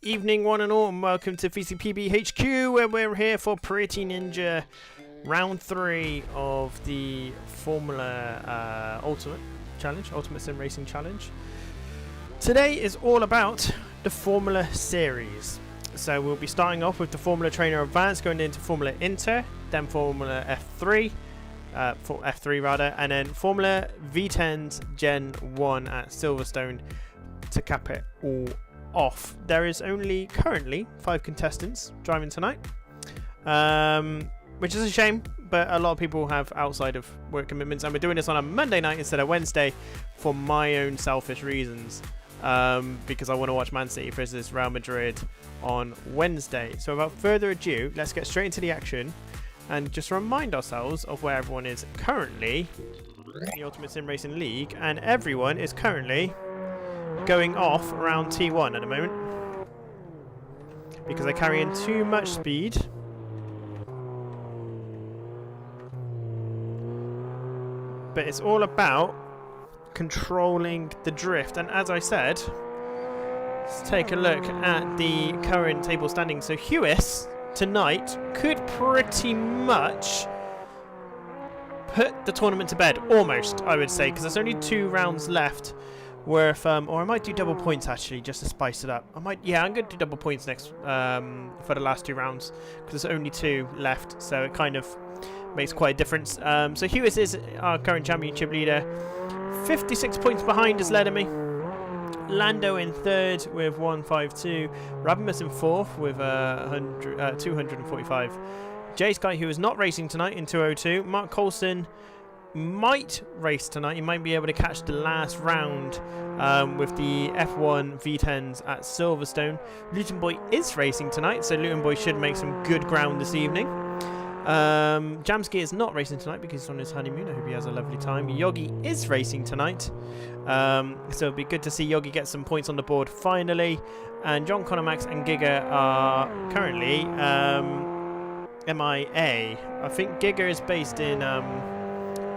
Evening one and all, and welcome to VCPB HQ, where we're here for Pretty Ninja round 3 of the Formula Ultimate Sim Racing Challenge. Today is all about the Formula Series. So we'll be starting off with the Formula Trainer Advanced, going into Formula Inter, then Formula F3, for F3 rather, and then Formula V10's Gen 1 at Silverstone to cap it all off. There is only currently 5 contestants driving tonight, which is a shame, but a lot of people have outside of work commitments, and we're doing this on a Monday night instead of Wednesday for my own selfish reasons, because I want to watch Man City versus Real Madrid on Wednesday. So without further ado, let's get straight into the action and just remind ourselves of where everyone is currently in the Ultimate Sim Racing League, and everyone is currently going off around T1 at the moment because they're carrying too much speed. But it's all about controlling the drift, and as I said, let's take a look at the current table standing. So Hewis tonight could pretty much put the tournament to bed, almost, I would say, because there's only 2 rounds left worth, or I might do double points actually, just to spice it up. I'm going to do double points next for the last 2 rounds, because there's only 2 left, so it kind of makes quite a difference. So Hewis is our current championship leader, 56 points behind is Ledemy. Lando in 3rd with 152, Rabimus in 4th with 245. J Sky, who is not racing tonight, in 202. Mark Coulson might race tonight. He might be able to catch the last round with the F1 V10s at Silverstone. Luton Boy is racing tonight, so Luton Boy should make some good ground this evening. Jamski is not racing tonight because he's on his honeymoon. I hope he has a lovely time. Yogi is racing tonight, so it'll be good to see Yogi get some points on the board finally. And John Connor, Max and Giga are currently MIA. I think Giga is based in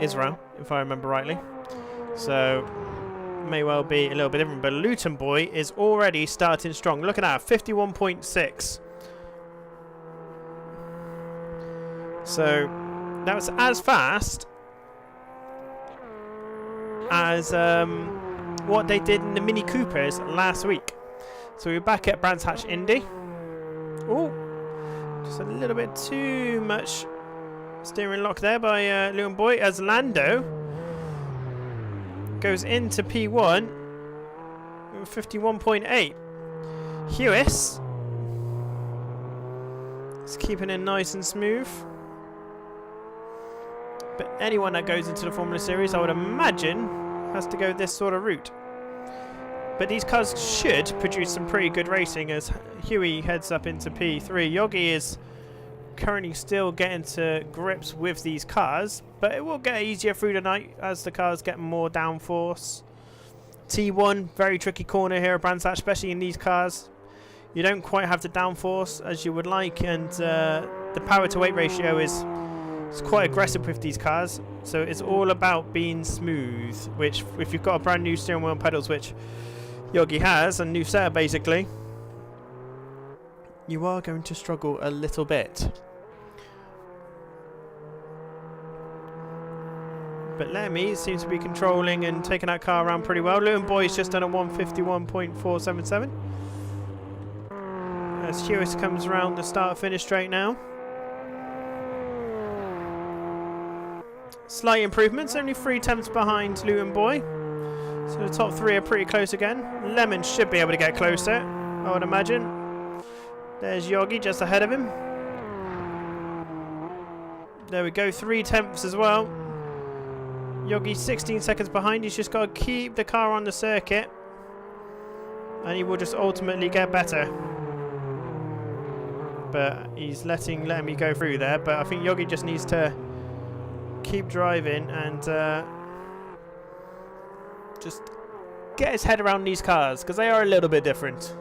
Israel, if I remember rightly, so may well be a little bit different. But Luton Boy is already starting strong. Look at that, 51.6. So that was as fast as what they did in the Mini Coopers last week. So we're back at Brands Hatch Indy. Oh, just a little bit too much steering lock there by Luton Boy, as Lando goes into P1 with 51.8. Hewis is keeping it nice and smooth. But anyone that goes into the Formula Series, I would imagine, has to go this sort of route. But these cars should produce some pretty good racing as Huey heads up into P3. Yogi is currently still getting to grips with these cars, but it will get easier through the night as the cars get more downforce. T1, very tricky corner here at Brands Hatch, especially in these cars. You don't quite have the downforce as you would like, and the power to weight ratio is quite aggressive with these cars, so it's all about being smooth, which if you've got a brand new steering wheel and pedals, which Yogi has, a new setup basically, you are going to struggle a little bit. But Lemmy seems to be controlling and taking that car around pretty well. Luton Boy's just done a 151.477 as Hewis comes around the start-finish straight now. Slight improvements, only 3 tenths behind Luton Boy. So the top 3 are pretty close again. Lemon should be able to get closer, I would imagine. There's Yogi just ahead of him. There we go, 3 tenths as well. Yogi 16 seconds behind. He's just got to keep the car on the circuit, and he will just ultimately get better. But he's letting me go through there. But I think Yogi just needs to keep driving and just get his head around these cars, because they are a little bit different.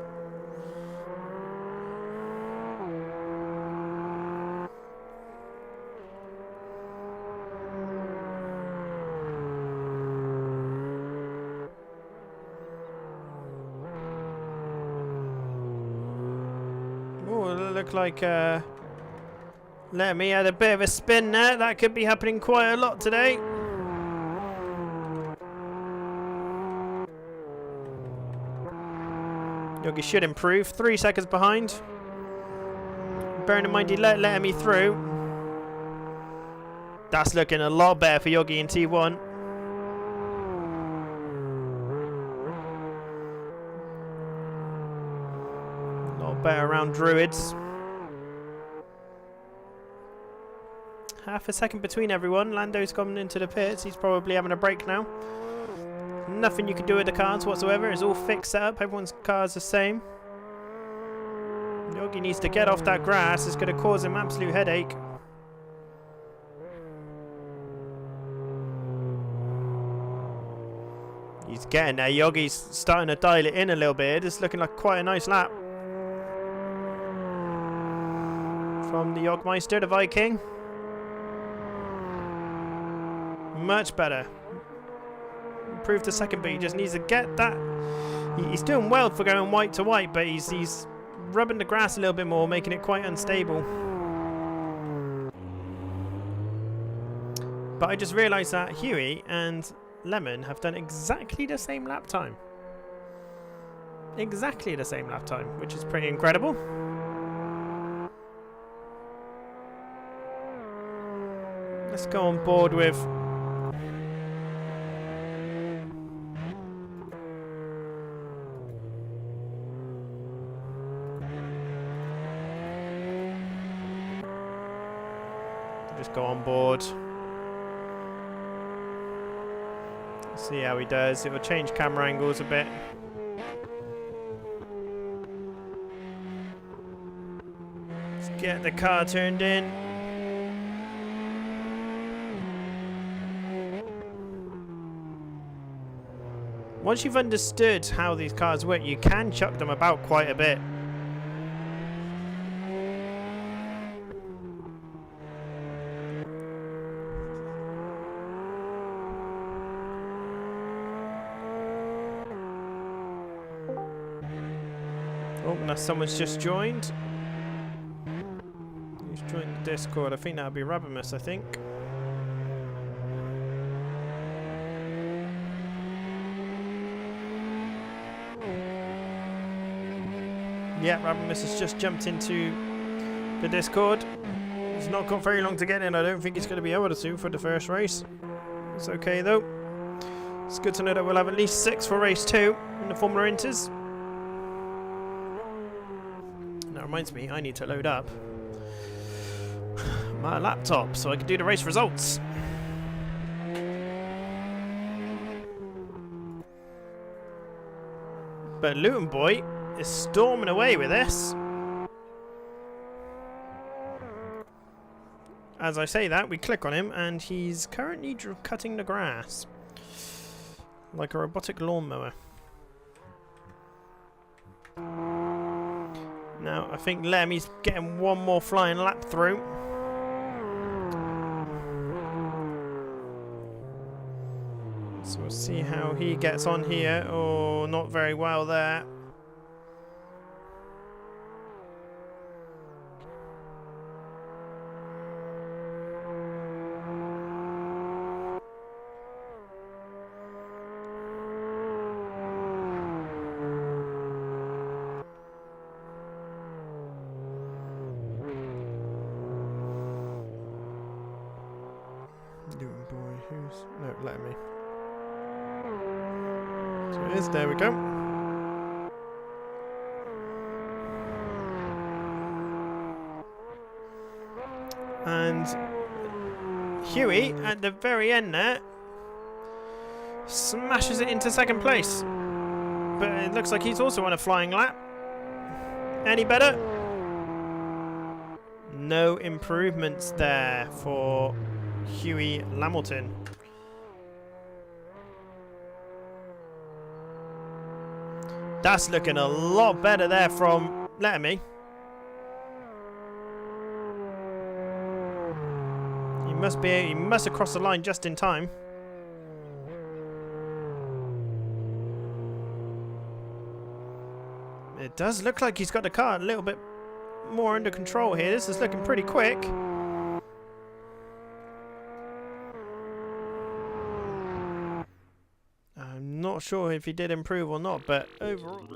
look like Lemmy had a bit of a spin there. That could be happening quite a lot today. Yogi should improve. 3 seconds behind. Bearing in mind he let Lemmy through. That's looking a lot better for Yogi in T1. A lot better around Druids. Half a second between everyone. Lando's gone into the pits. He's probably having a break now. Nothing you can do with the cars whatsoever. It's all fixed up. Everyone's car's the same. Yogi needs to get off that grass. It's going to cause him absolute headache. He's getting there. Yogi's starting to dial it in a little bit. It's looking like quite a nice lap. From the Jogmeister, the Viking. Much better. Improved the second, but he just needs to get that. He's doing well for going white to white, but he's rubbing the grass a little bit more, making it quite unstable. But I just realised that Huey and Lemon have done exactly the same lap time. Exactly the same lap time, which is pretty incredible. Let's go on board with go on board. See how he does. It will change camera angles a bit. Let's get the car turned in. Once you've understood how these cars work, you can chuck them about quite a bit. Oh, now someone's just joined. Who's joined the Discord? I think that would be Rabimus, I think. Yeah, Rabimus has just jumped into the Discord. He's not got very long to get in. I don't think he's going to be able to for the first race. It's okay though. It's good to know that we'll have at least 6 for race 2 in the Formula Inters. That reminds me, I need to load up my laptop so I can do the race results. But Luton Boy is storming away with this. As I say that, we click on him and he's currently cutting the grass like a robotic lawnmower. Now I think Lemmy's getting one more flying lap through. So we'll see how he gets on here. Oh, not very well there. Luton Boy, who's... no, let me. So it is, there we go. And Huey, at the very end there, smashes it into second place. But it looks like he's also on a flying lap. Any better? No improvements there for Huey Lamilton. That's looking a lot better there from Lettermy. He must have crossed the line just in time. It does look like he's got the car a little bit more under control here. This is looking pretty quick. I'm not sure if he did improve or not, but overall,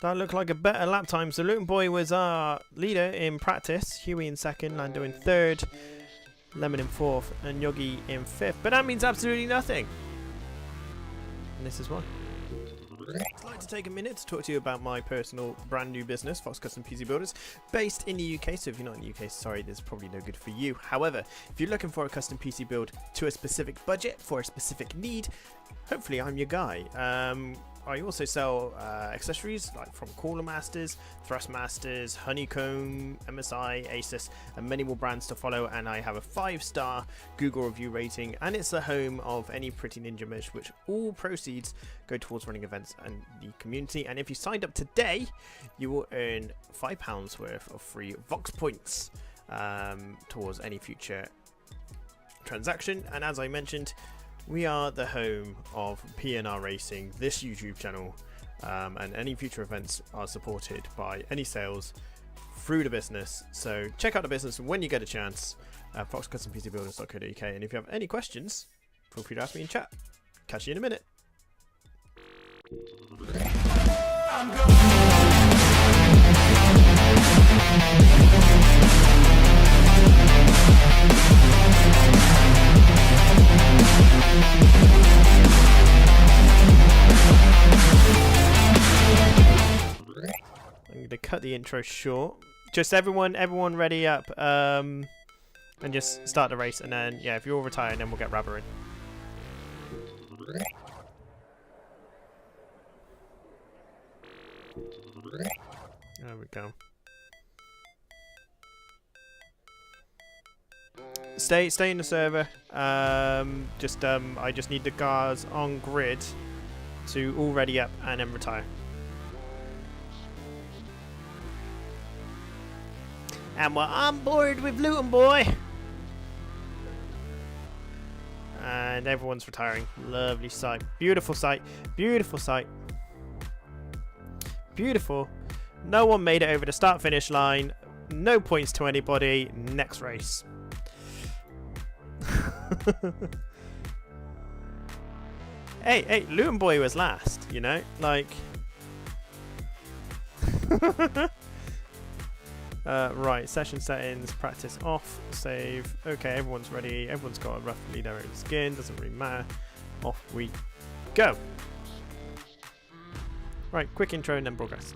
that looked like a better lap time. So Luton Boy was our leader in practice. Huey in second, Lando in third, Lemon in fourth, and Yogi in fifth. But that means absolutely nothing. And this is why. I'd like to take a minute to talk to you about my personal brand new business, Fox Custom PC Builders, based in the UK. So if you're not in the UK, sorry, this is probably no good for you. However, if you're looking for a custom PC build to a specific budget for a specific need, hopefully I'm your guy. I also sell accessories like from Cooler Masters, Thrustmasters, Honeycomb, MSI, Asus, and many more brands to follow. And I have a 5-star Google review rating, and it's the home of any Pretty Ninja merch, which all proceeds go towards running events and the community. And if you signed up today, you will earn £5 worth of free Vox points towards any future transaction. And as I mentioned, we are the home of PNR Racing, this YouTube channel, and any future events are supported by any sales through the business. So check out the business when you get a chance at foxcustompcbuilders.co.uk. And if you have any questions, feel free to ask me in chat. Catch you in a minute. I'm going to cut the intro short. Just everyone ready up, and just start the race, and then yeah, if you're all retired, then we'll get Rabber in. There we go. Stay in the server. I just need the cars on grid to all ready up and then retire. And we're on board with Luton Boy. And everyone's retiring. Lovely sight. Beautiful sight. Beautiful sight. Beautiful. No one made it over the start finish line. No points to anybody. Next race. Hey, Luton Boy was last, you know? Like... right, session settings, practice off, save. Okay, everyone's ready. Everyone's got roughly their own skin. Doesn't really matter. Off we go. Right, quick intro and then broadcast.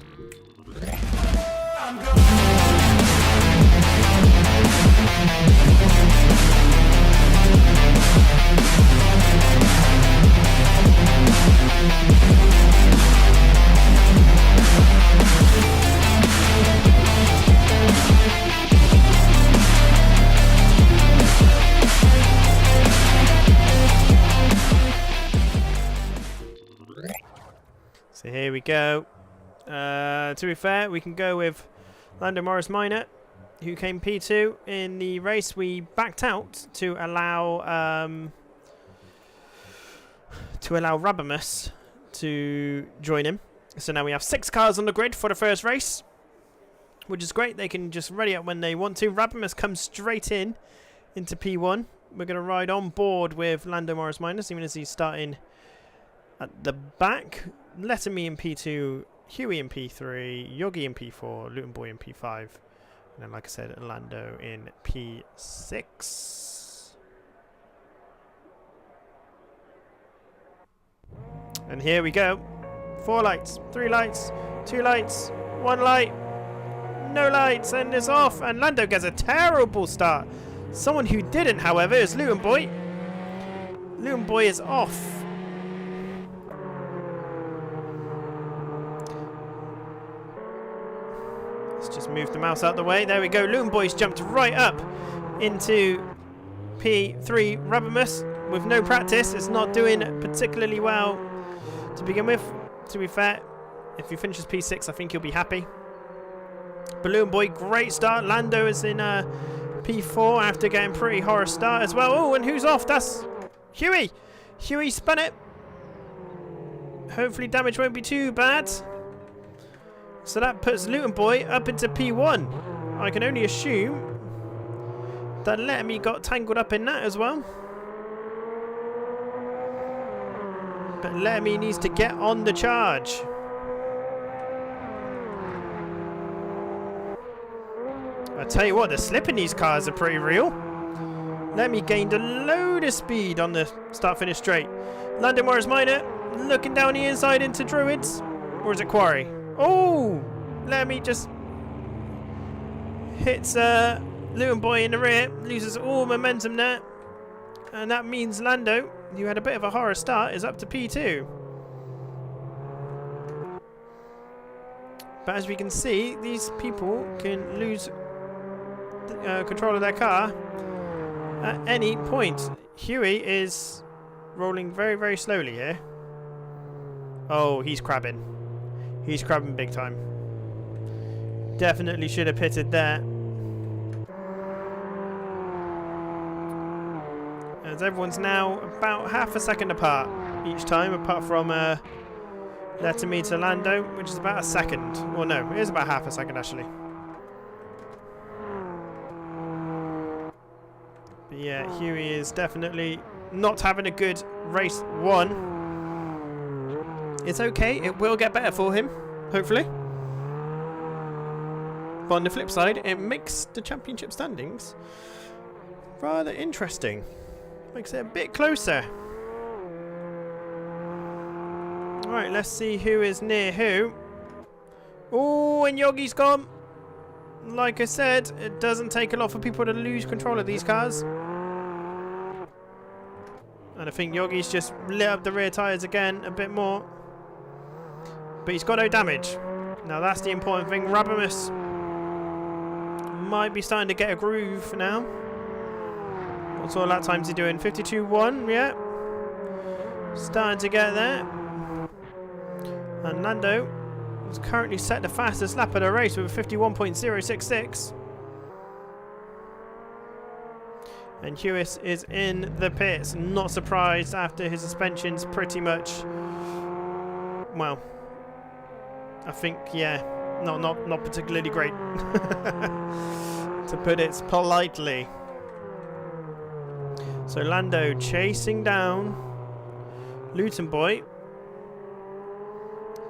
So here we go. To be fair, we can go with Lando Morris Minor, who came P2 in the race. We backed out to allow Rabamus to join him. So now we have 6 cars on the grid for the first race, which is great. They can just ready up when they want to. Rabamus comes straight into P1. We're going to ride on board with Lando Morris Minor, even as he's starting at the back. Letterme in P2, Huey in P3, Yogi in P4, Luton Boy in P5, and then, like I said, Lando in P6. And here we go. 4 lights, 3 lights, 2 lights, 1 light, no lights, and it's off. And Lando gets a terrible start. Someone who didn't, however, is Luton Boy. Luton Boy is off. Let's just move the mouse out the way. There we go. Luton Boy's jumped right up into P3. Rabamus with no practice is not doing particularly well to begin with. To be fair, if he finishes P6, I think he'll be happy. But Luton Boy, great start. Lando is in P4 after getting pretty horror start as well. Oh, and who's off? That's Huey. Huey spun it. Hopefully damage won't be too bad. So that puts Luton Boy up into P1. I can only assume that Letterme got tangled up in that as well. But Letterme needs to get on the charge. I tell you what, the slip in these cars are pretty real. Letterme gained a load of speed on the start-finish straight. Lando Morris Minor looking down the inside into Druids. Or is it Quarry? Oh! Letterme just hits Luton Boy in the rear. Loses all momentum there. And that means Lando, who had a bit of a horror start, is up to P2. But as we can see, these people can lose control of their car at any point. Huey is rolling very, very slowly here. Oh, he's crabbing. He's crabbing big time. Definitely should have pitted there. As everyone's now about half a second apart each time, apart from Letterme to Lando, which is about a second. Well, no, it is about half a second actually. But yeah, Huey is definitely not having a good race one. It's okay, it will get better for him, hopefully. But on the flip side, it makes the championship standings rather interesting. Makes it a bit closer. Alright, let's see who is near who. Oh, and Yogi's gone. Like I said, it doesn't take a lot for people to lose control of these cars. And I think Yogi's just lit up the rear tyres again a bit more. But he's got no damage. Now that's the important thing. Rabamus might be starting to get a groove now. What's all that time's he doing? 52.1, yeah. Starting to get there. And Lando is currently set the fastest lap of the race with a 51.066. And Hewis is in the pits. Not surprised after his suspension's pretty much, well, I think, yeah, not particularly great, to put it politely. So Lando chasing down Luton Boy.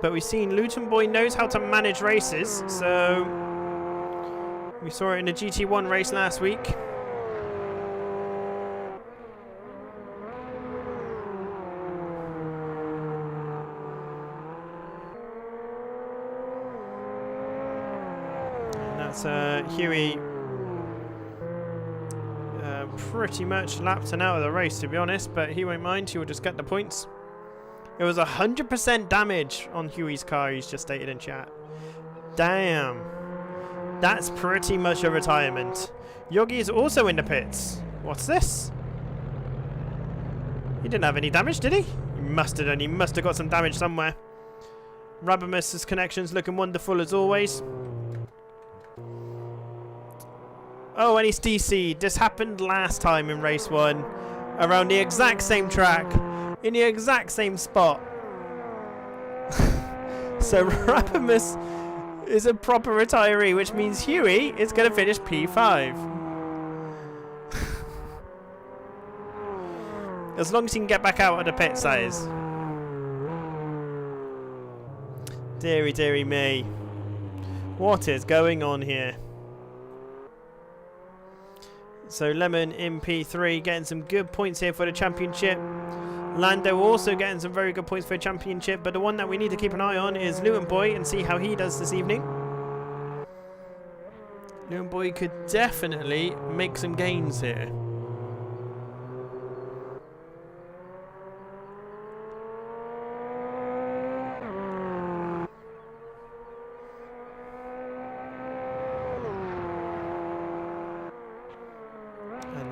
But we've seen Luton Boy knows how to manage races. So we saw it in the GT1 race last week. And that's Huey pretty much lapped and out of the race, to be honest, but he won't mind. He will just get the points. It was 100% damage on Huey's car, he's just stated in chat. Damn. That's pretty much a retirement. Yogi is also in the pits. What's this? He didn't have any damage, did he? He must have done. He must have got some damage somewhere. Rabamus's connection's looking wonderful as always. Oh, and he's DC'd. This happened last time in race 1. Around the exact same track. In the exact same spot. So Rabamus is a proper retiree, which means Huey is going to finish P5. As long as he can get back out of the pits, that is. Deary, deary me. What is going on here? So Lemon in P3 getting some good points here for the championship. Lando also getting some very good points for the championship, but the one that we need to keep an eye on is Luton Boy and see how he does this evening. Luton Boy could definitely make some gains here.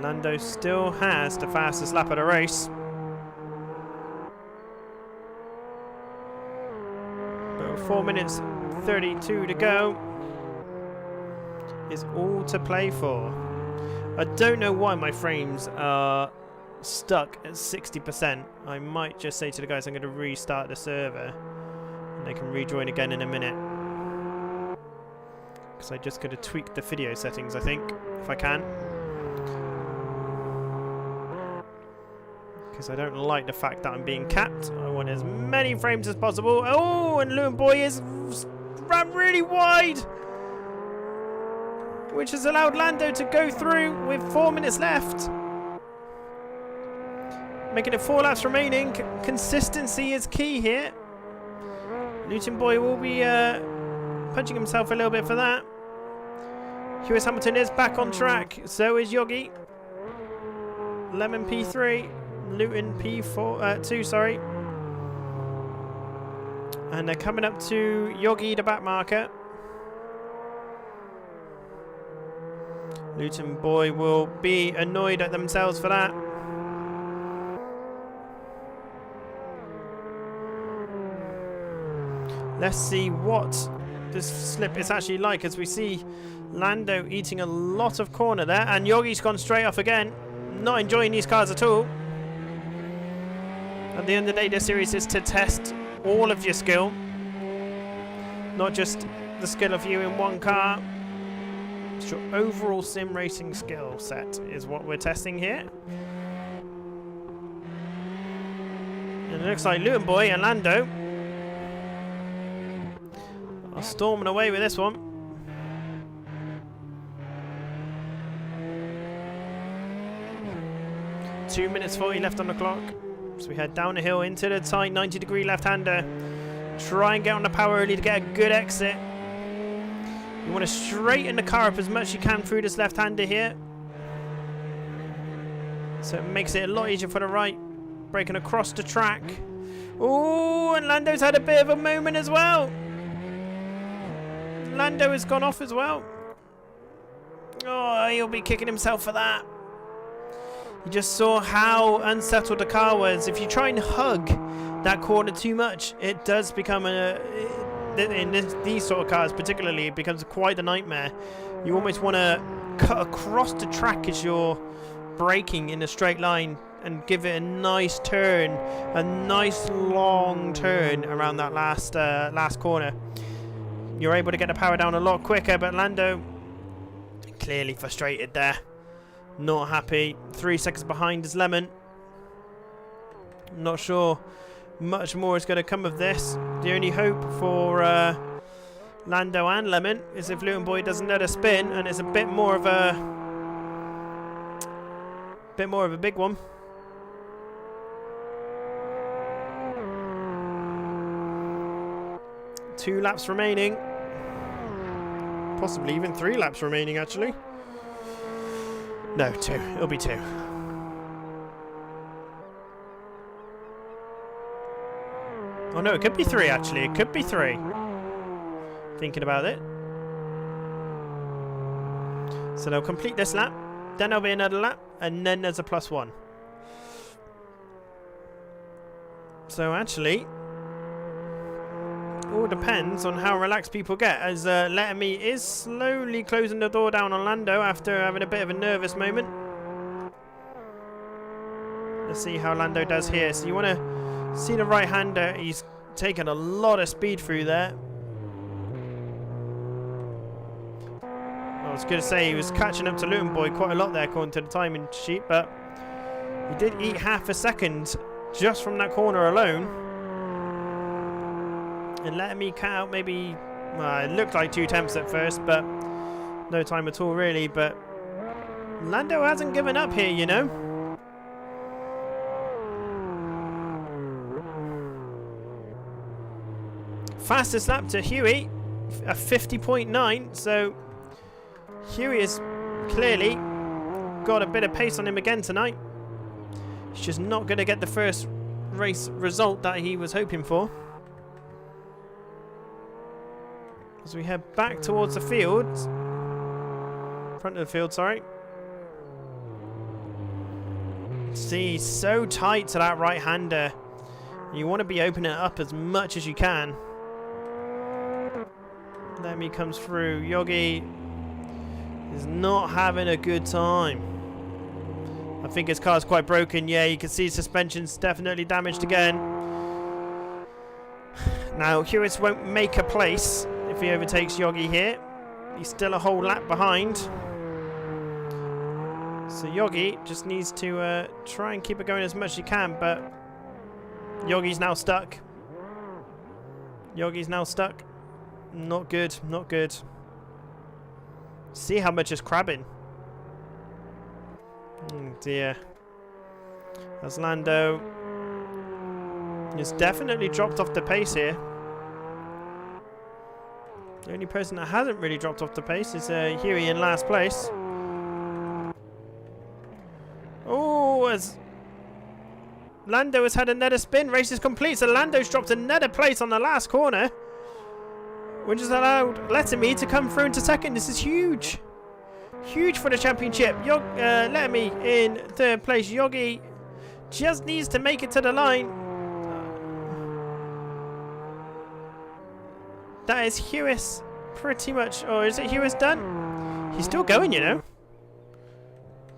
Lando still has the fastest lap of the race. But 4 minutes 32 to go is all to play for. I don't know why my frames are stuck at 60%. I might just say to the guys I'm going to restart the server and they can rejoin again in a minute. Because I just got to tweak the video settings, I think, if I can. Because I don't like the fact that I'm being capped. I want as many frames as possible. Oh, and Luton Boy is ran really wide, which has allowed Lando to go through with 4 minutes left. Making it 4 laps remaining. Consistency is key here. Luton Boy will be punching himself a little bit for that. Lewis Hamilton is back on track. So is Yogi. Lemon P3. Luton P4, 2, sorry. And they're coming up to Yogi, the back marker. Luton Boy will be annoyed at themselves for that. Let's see what this slip is actually like, as we see Lando eating a lot of corner there, and Yogi's gone straight off again. Not enjoying these cars at all. At the end of the day, this series is to test all of your skill, not just the skill of you in one car. It's your overall sim racing skill set is what we're testing here. And it looks like Luton Boy and Lando are storming away with this one. Two minutes 40 left on the clock. So we head down the hill into the tight 90-degree left-hander. Try and get on the power early to get a good exit. You want to straighten the car up as much as you can through this left-hander here. So it makes it a lot easier for the right. Breaking across the track. Oh, and Lando's had a bit of a moment as well. Lando has gone off as well. Oh, he'll be kicking himself for that. You just saw how unsettled the car was. If you try and hug that corner too much, it does become in these sort of cars particularly, it becomes quite a nightmare. You almost want to cut across the track as you're braking in a straight line and give it a nice turn, a nice long turn around that last corner. You're able to get the power down a lot quicker, but Lando clearly frustrated there. Not happy. 3 seconds behind is Lemon. Not sure much more is going to come of this. The only hope for Lando and Lemon is if Luton Boy doesn't let her spin, and it's a bit more of a big one. Two laps remaining. Possibly even 3 laps remaining, actually. No, 2. It'll be 2. Oh no, it could be 3 actually. It could be 3. Thinking about it. So they'll complete this lap. Then there'll be another lap. And then there's a +1. So actually, all depends on how relaxed people get, as Letterme is slowly closing the door down on Lando after having a bit of a nervous moment. Let's see how Lando does here. So you want to see the right-hander. He's taken a lot of speed through there. I was going to say he was catching up to Luton Boy quite a lot there according to the timing sheet, but he did eat half a second just from that corner alone. And letting me cut out maybe, well, it looked like 2 attempts at first, but no time at all really. But Lando hasn't given up here, you know. Fastest lap to Huey, a 50.9. So Huey has clearly got a bit of pace on him again tonight. He's just not going to get the first race result that he was hoping for. As we head back towards the field, front of the field, sorry. See, so tight to that right-hander. You want to be opening it up as much as you can. Lemmy comes through. Yogi is not having a good time. I think his car's quite broken. Yeah, you can see his suspension's definitely damaged again. Now, Hewitt won't make a place if he overtakes Yogi here. He's still a whole lap behind. So Yogi just needs to try and keep it going as much as he can, but Yogi's now stuck. Yogi's now stuck. Not good, not good. See how much is crabbing. Oh dear. As Lando has definitely dropped off the pace here. The only person that hasn't really dropped off the pace is Huey in last place. Oh, as Lando has had another spin. Race is complete, so Lando's dropped another place on the last corner, which has allowed Letterme to come through into second. This is huge. Huge for the championship. Letterme in third place. Yogi just needs to make it to the line. That is Hewis pretty much. Or is it Hewis done? He's still going, you know.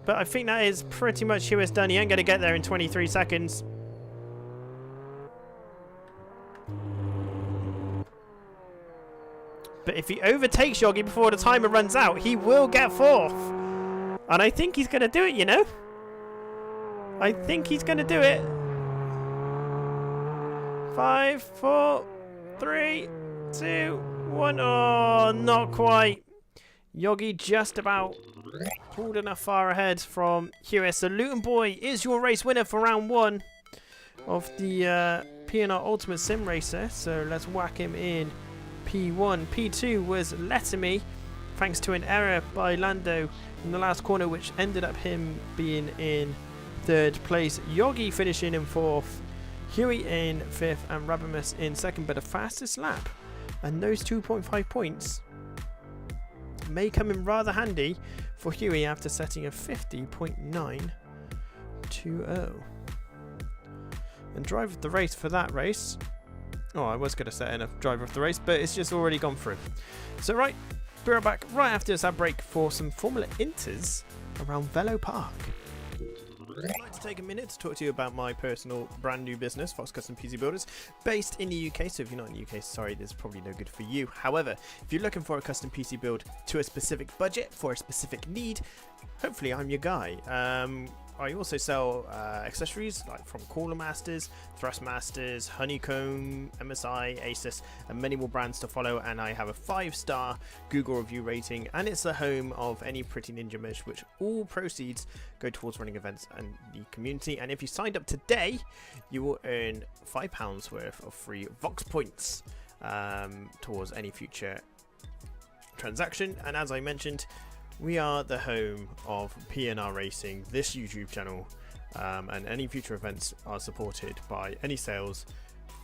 But I think that is pretty much Hewis done. He ain't going to get there in 23 seconds. But if he overtakes Yogi before the timer runs out, he will get fourth. And I think he's going to do it, you know. I think he's going to do it. 5, 4, 3, 2, 1. Oh, not quite. Yogi just about pulled enough far ahead from Hewis. So Luton Boy is your race winner for round 1 of the P&R Ultimate Sim Racer. So let's whack him in P1. P2 was Letterme, thanks to an error by Lando in the last corner, which ended up him being in third place. Yogi finishing in fourth, Huey in fifth, and Rabimus in second. But the fastest lap, and those 2.5 points may come in rather handy for Huey after setting a 50.920. And driver of the race for that race. Oh, I was going to set in a driver of the race, but it's just already gone through. So right, we're back right after this ad break for some Formula Inters around Velo Park. I'd like to take a minute to talk to you about my personal brand new business, Fox Custom PC Builders, based in the UK. So if you're not in the UK, sorry, this is probably no good for you. However, if you're looking for a custom PC build to a specific budget for a specific need, hopefully I'm your guy. I also sell accessories like from Cooler Masters, Thrustmasters, Honeycomb, MSI, Asus, and many more brands to follow. And I have a 5-star Google review rating, and it's the home of any Pretty Ninja merch, which all proceeds go towards running events and the community. And if you signed up today, you will earn £5 worth of free Vox points towards any future transaction. And as I mentioned, we are the home of P&R Racing, this YouTube channel, and any future events are supported by any sales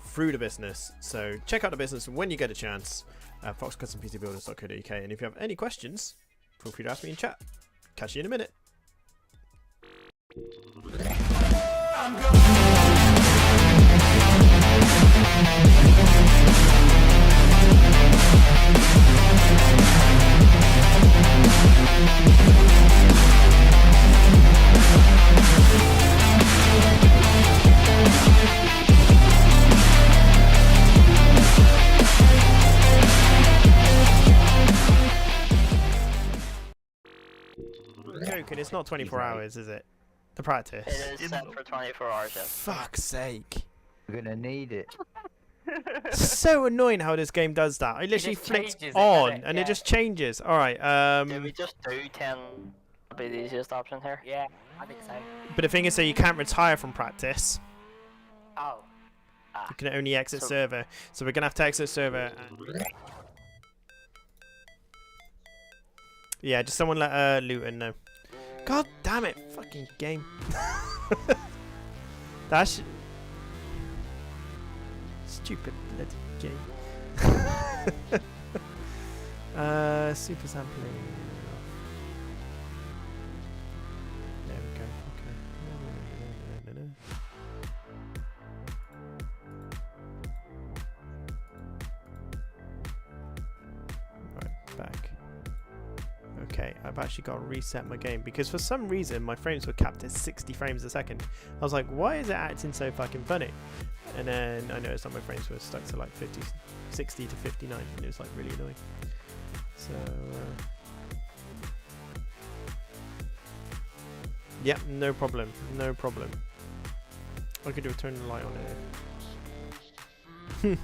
through the business. So check out the business when you get a chance at foxcustompcbuilders.co.uk. And if you have any questions, feel free to ask me in chat. Catch you in a minute. Joking, it's not 24 hours, is it? The practice. It is set for 24 hours. Yeah. Fuck's sake. We're gonna need it. So annoying how this game does that. I literally flicked on and it just changes. Alright, Did we just do 10 be the easiest option here? Yeah, I think so. but the thing is, so you can't retire from practice. Oh. You can only exit server. So we're gonna have to exit server. And yeah, just someone let Luton know. God damn it, fucking game. That's stupid bloody game. Super sampling. There we go. Okay. Right, back. Okay, I've actually got to reset my game because for some reason my frames were capped at 60 frames a second. I was like, why is it acting so fucking funny? And then I noticed that my frames were stuck to like 60 to 59, and it was like really annoying. So, yeah, no problem. No problem. I could do a turn the light on here.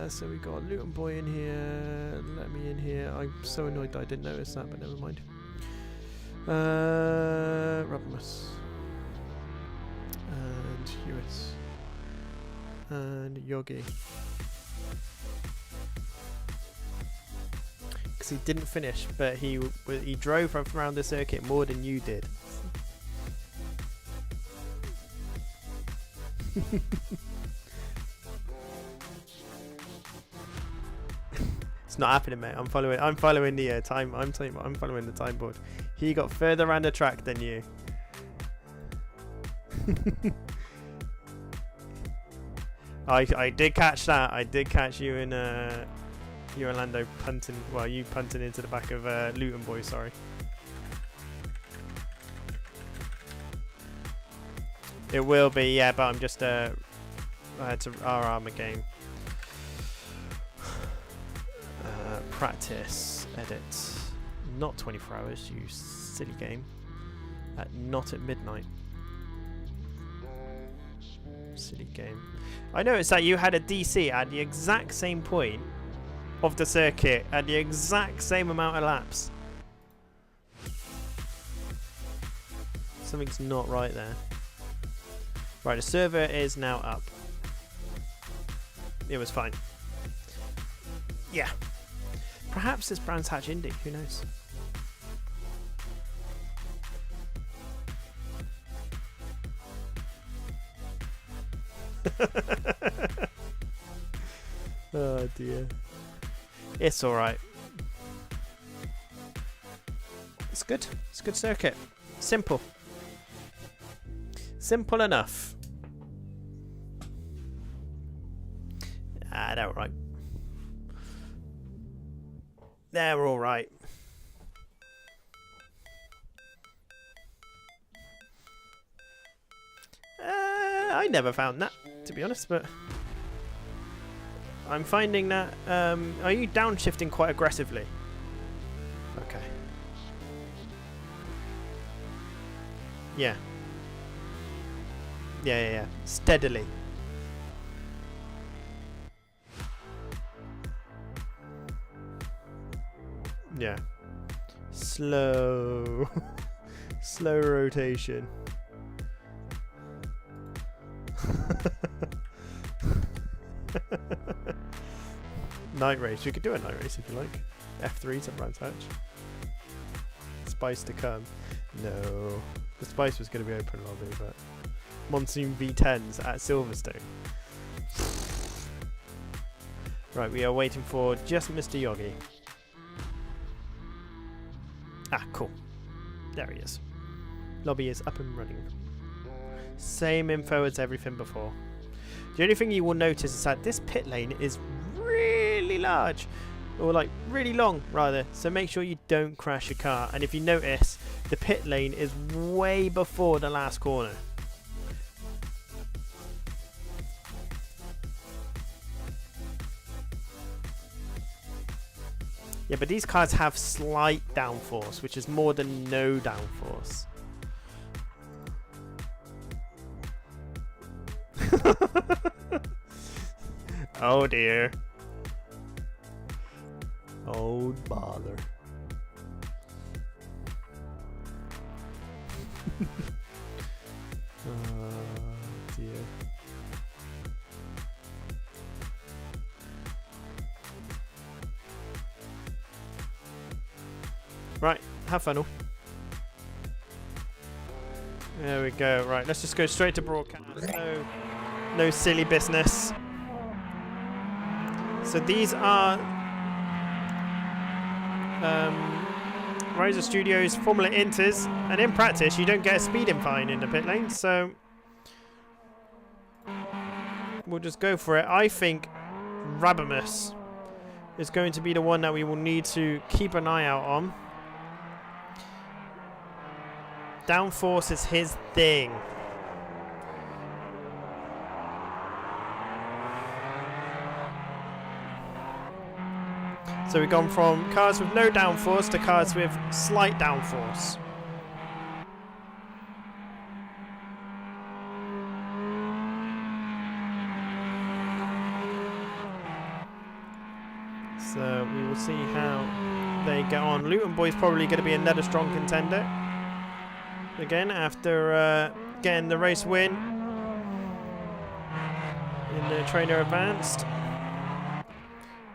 So we got Luton Boy in here. Let me in here. I'm so annoyed that I didn't notice that, but never mind. Rubbermus. And Hewis. And Yogi. Because he didn't finish, but he drove around the circuit more than you did. It's not happening, mate. I'm following the time. I'm following the time board. He got further around the track than you. I did catch that. I did catch you in you Orlando punting. Well, you punting into the back of Luton Boy. Sorry. It will be, yeah, but I'm just I had to arm a game. Practice, edit, not 24 hours, you silly game. Not at midnight. Silly game. I noticed that you had a DC at the exact same point of the circuit at the exact same amount of laps. Something's not right there. Right, the server is now up. It was fine. Yeah. Perhaps it's Brands Hatch Indy, who knows? Oh dear. It's alright. It's good. It's a good circuit. Simple. Simple enough. They're alright. They're alright. I never found that, to be honest, but I'm finding that. Are you downshifting quite aggressively? Okay. Yeah. Yeah. Steadily. Yeah. Slow. Slow rotation. Night race. We could do a night race if you like. F3 to Brands Hatch. Spice to come. No. The Spice was going to be open lobby, but Monsoon V10s at Silverstone. Right, we are waiting for just Mr. Yogi. Ah, cool. There he is. Lobby is up and running. Same info as everything before. The only thing you will notice is that this pit lane is really large. Or like really long rather. So make sure you don't crash your car. And if you notice, the pit lane is way before the last corner. Yeah, but these cars have slight downforce, which is more than no downforce. Oh dear. Oh bother. Oh dear. Right, have fun all. There we go. Right, let's just go straight to broadcast. No silly business. So these are Rosa Studios Formula Inters, and in practice you don't get a speeding fine in the pit lane, so we'll just go for it. I think Rabamus is going to be the one that we will need to keep an eye out on. Downforce is his thing. So we've gone from cars with no downforce to cars with slight downforce. So we will see how they get on. Luton Boy's probably going to be another strong contender. Again, after getting the race win in the trainer advanced.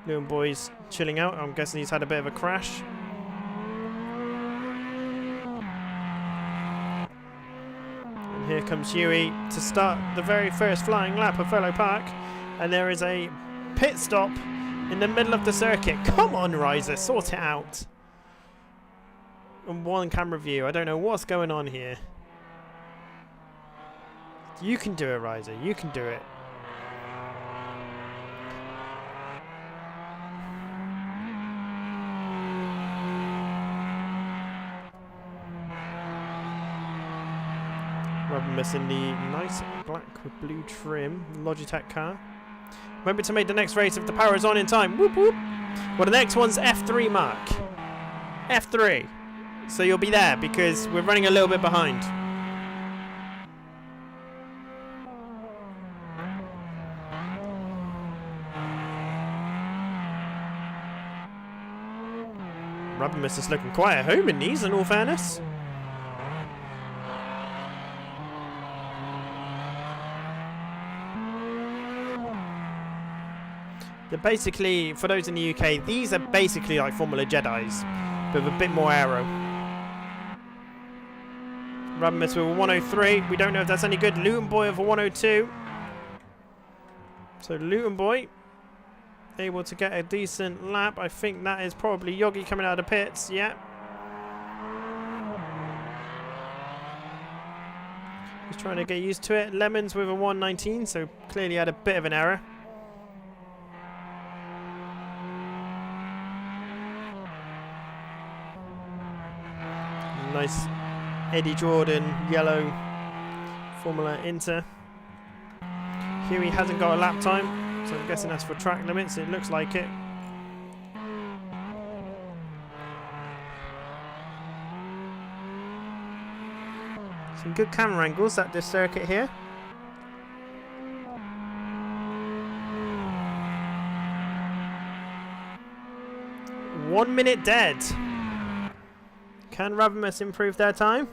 Luton Boy's chilling out. I'm guessing he's had a bit of a crash. And here comes Huey to start the very first flying lap of Fellow Park. And there is a pit stop in the middle of the circuit. Come on, Riser, sort it out. And one camera view. I don't know what's going on here. You can do it, Riser. You can do it. Rubber missing the nice black with blue trim Logitech car. Remember to make the next race if the power is on in time. Whoop whoop. Well, the next one's F3, Mark. F3. So you'll be there because we're running a little bit behind. Rubbermus is looking quite at home in these, in all fairness. They're basically, for those in the UK, these are basically like Formula Jedis, but with a bit more aero. Rubbermus with a 103. We don't know if that's any good. Luton Boy with a 102. So Luton Boy able to get a decent lap. I think that is probably Yogi coming out of the pits. Yeah. He's trying to get used to it. Lemons with a 119, so clearly had a bit of an error. Nice Eddie Jordan yellow Formula Inter. Huey hasn't got a lap time, so I'm guessing that's for track limits. It looks like it. Some good camera angles at this circuit here. One minute dead. Can Rubbermus improve their time?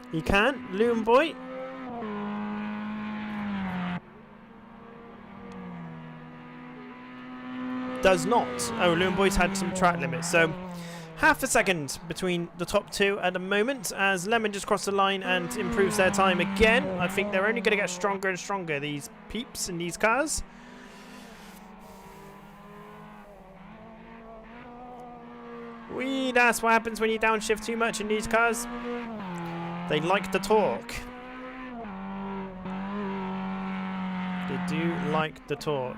He can. Luton Boy. Does not. Oh, Luton Boy's had some track limits. So, half a second between the top two at the moment as Lemon just crossed the line and improves their time again. I think they're only going to get stronger and stronger, these peeps in these cars. Whee, that's what happens when you downshift too much in these cars. They like the torque. They do like the torque.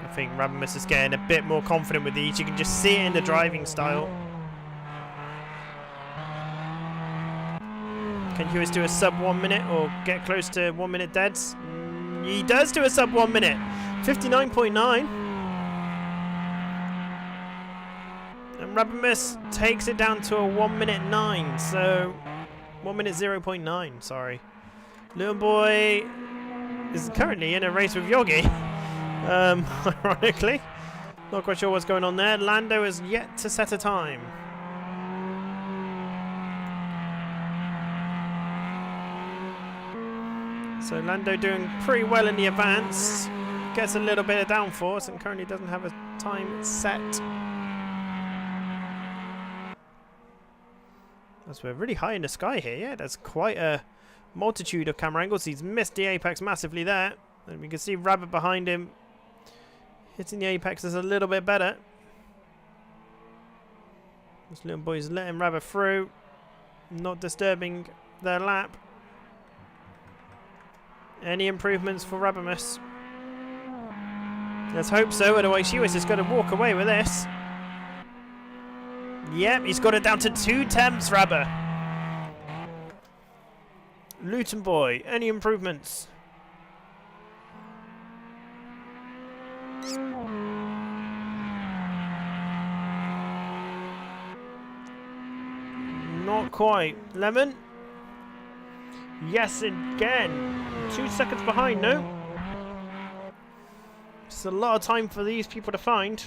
I think Rubbermus is getting a bit more confident with these. You can just see it in the driving style. Can Hewis do a sub 1 minute or get close to 1 minute deads? He does do a sub 1 minute. 59.9. And Rubbermus takes it down to a 1 minute 9. So 1 minute 0.9, sorry. Luton Boy is currently in a race with Yogi. Ironically. Not quite sure what's going on there. Lando has yet to set a time. So Lando doing pretty well in the advance. Gets a little bit of downforce and currently doesn't have a time set. As we're really high in the sky here. Yeah, there's quite a multitude of camera angles. He's missed the apex massively there. And we can see Rabbit behind him. Hitting the apex is a little bit better. This little boy's letting Rabbit through. Not disturbing their lap. Any improvements for Rubbermus? Let's hope so, otherwise Hewis is going to walk away with this. Yep, he's got it down to 2 temps, Rubber. Luton Boy, any improvements? Not quite. Lemon? Yes, again. 2 seconds behind, no? It's a lot of time for these people to find.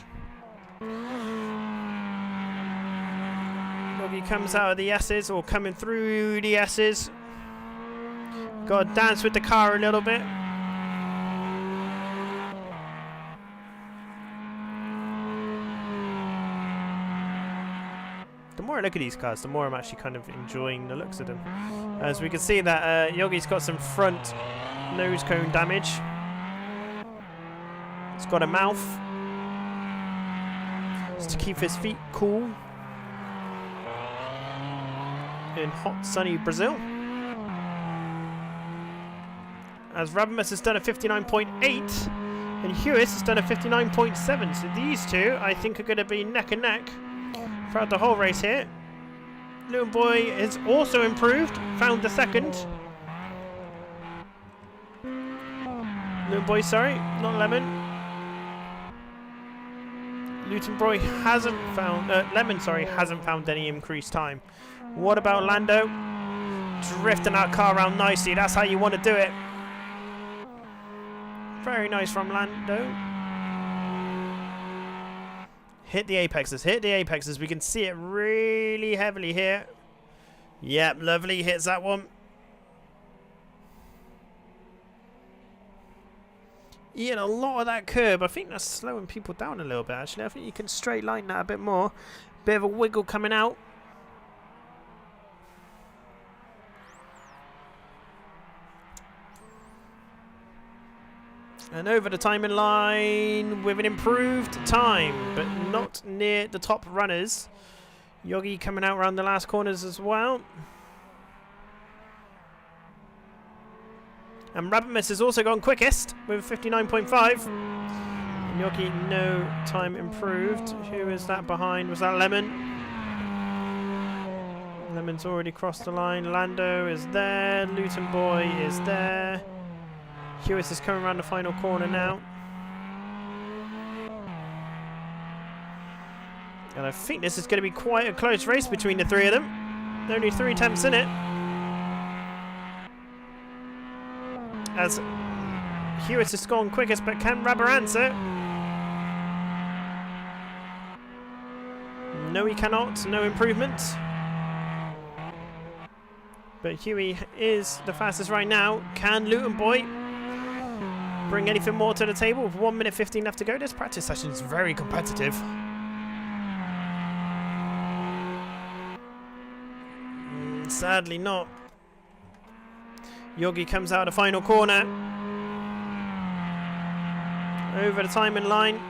Yogi comes out of the S's, or coming through the S's. Gotta dance with the car a little bit. The more I look at these cars, the more I'm actually kind of enjoying the looks of them. As we can see that Yogi's got some front nose cone damage. He's got a mouth. Just to keep his feet cool in hot, sunny Brazil. As Rabimus has done a 59.8 and Hewis has done a 59.7. So these two, I think, are going to be neck and neck throughout the whole race here. Little Boy has also improved, found the second. Little Boy, sorry, not Lemon. Luton Boy hasn't found, Lemon, sorry, hasn't found any increased time. What about Lando? Drifting that car around nicely, that's how you want to do it. Very nice from Lando. Hit the apexes, hit the apexes. We can see it really heavily here. Yep, lovely, hits that one. Eating a lot of that curb. I think that's slowing people down a little bit, actually. I think you can straight line that a bit more. Bit of a wiggle coming out. And over the timing line with an improved time, but not near the top runners. Yogi coming out around the last corners as well. And Rabimus has also gone quickest with 59.5. Yogi, no time improved. Who is that behind? Was that Lemon? Lemon's already crossed the line. Lando is there. Luton Boy is there. Hewis is coming around the final corner now. And I think this is going to be quite a close race between the three of them. Only 3 attempts in it. As Hewis has gone quickest, but can Rabber answer? No, he cannot. No improvement. But Huey is the fastest right now. Can Luton Boy bring anything more to the table with 1 minute 15 left to go? This practice session is very competitive. Sadly not. Yogi comes out of the final corner. Over the timing line.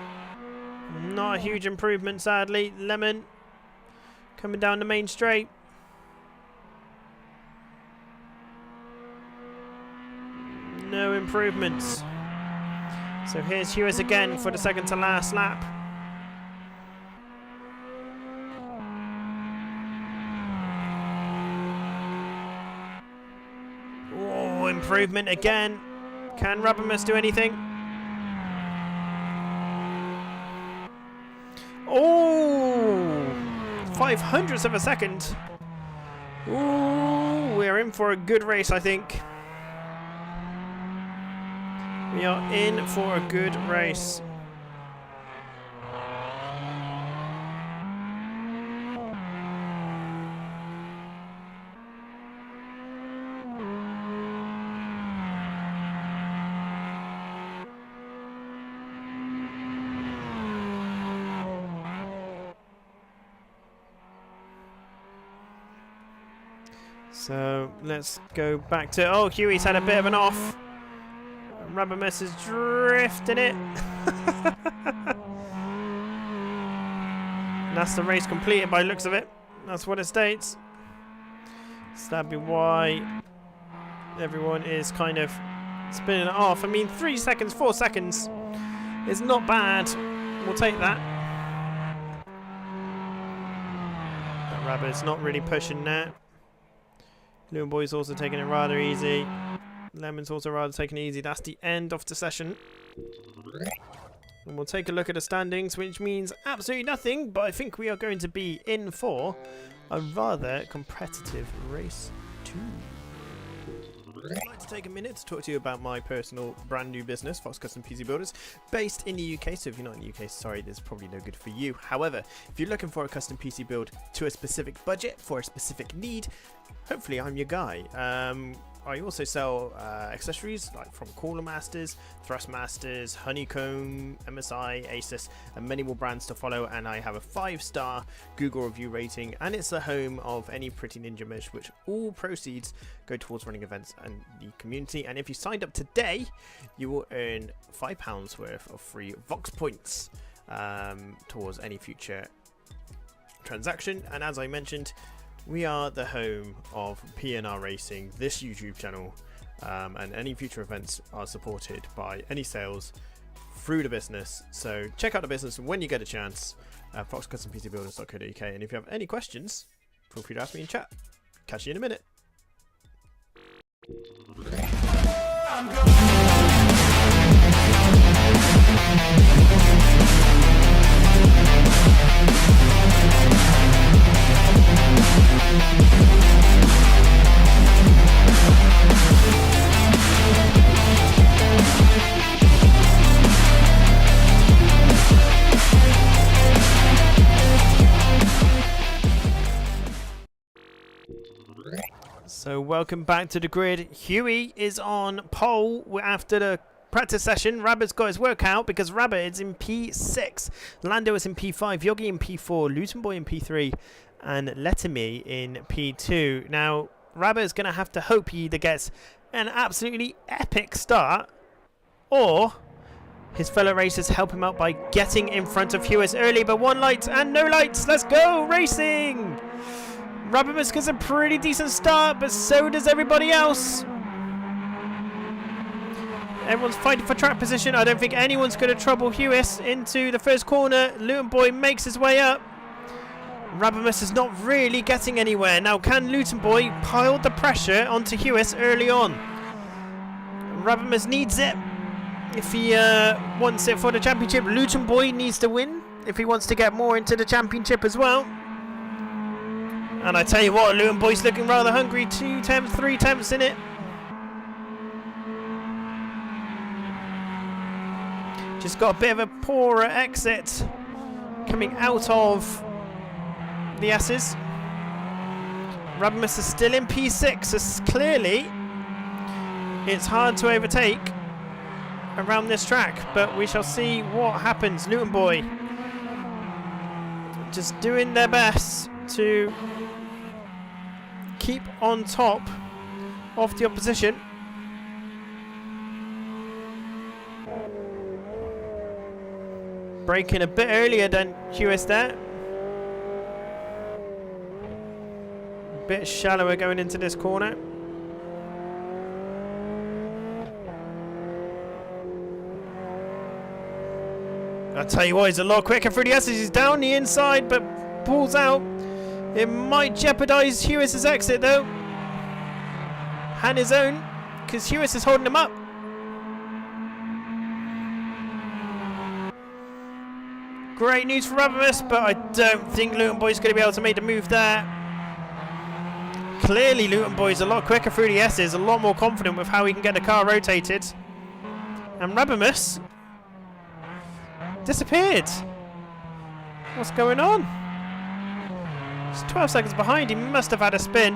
Not a huge improvement, sadly. Lemon coming down the main straight. No improvements. So here's Hewis again for the second to last lap. Oh, improvement again. Can Rabimus do anything? Oh, 0.05 of a second. Ooh, we're in for a good race, I think. We are in for a good race. So let's go back to... Oh, Huey's had a bit of an off. Rabimus is drifting it. That's the race completed by looks of it. That's what it states. So that'd be why everyone is kind of spinning it off. I mean, 3 seconds, 4 seconds is not bad. We'll take that. That rabbit's not really pushing that. Little Boy's also taking it rather easy. Lemon's also rather taking it easy. That's the end of the session. And we'll take a look at the standings, which means absolutely nothing, but I think we are going to be in for a rather competitive race 2. I'd like to take a minute to talk to you about my personal brand new business, Fox Custom PC Builders, based in the UK. So if you're not in the UK, sorry, this is probably no good for you. However, if you're looking for a custom PC build to a specific budget for a specific need, hopefully I'm your guy. I also sell accessories like from Cooler Masters, Thrustmasters, Honeycomb, MSI, Asus, and many more brands to follow. And I have a 5-star Google review rating, and it's the home of any Pretty Ninja merch, which all proceeds go towards running events and the community. And if you signed up today, you will earn £5 worth of free Vox points towards any future transaction. And as I mentioned, we are the home of PNR Racing, this YouTube channel, and any future events are supported by any sales through the business. So check out the business when you get a chance at foxcustompcbuilders.co.uk. And if you have any questions, feel free to ask me in chat. Catch you in a minute. So welcome back to the grid. Huey is on pole after the practice session. Rabbit's got his workout because Rabbit is in P6. Lando is in P5. Yogi in P4. Luton Boy in P3. And Letterme in P2. Now, Rabbit is going to have to hope he either gets an absolutely epic start or his fellow racers help him out by getting in front of Hewis early. But one light and no lights. Let's go racing! Rabimus gets a pretty decent start, but so does everybody else. Everyone's fighting for track position. I don't think anyone's going to trouble Hewis into the first corner. Luton Boy makes his way up. Rabimus is not really getting anywhere. Now, can Luton Boy pile the pressure onto Hewis early on? Rabimus needs it if he wants it for the championship. Luton Boy needs to win if he wants to get more into the championship as well. And I tell you what, Luton Boy's looking rather hungry. 2 attempts, 3 attempts in it. Just got a bit of a poorer exit coming out of the S's. Rabimus is still in P6, so clearly it's hard to overtake around this track, but we shall see what happens. Luton Boy just doing their best to keep on top of the opposition. Braking a bit earlier than Hewis there. A bit shallower going into this corner. I'll tell you what, he's a lot quicker through the S's. He's down the inside but pulls out. It might jeopardise Hewis's exit though. And his own, because Hewis is holding him up. Great news for Rabimus, but I don't think Luton Boy's going to be able to make the move there. Clearly Luton Boy's a lot quicker through the S's, a lot more confident with how he can get the car rotated. And Rabimus disappeared. What's going on? He's 12 seconds behind. He must have had a spin.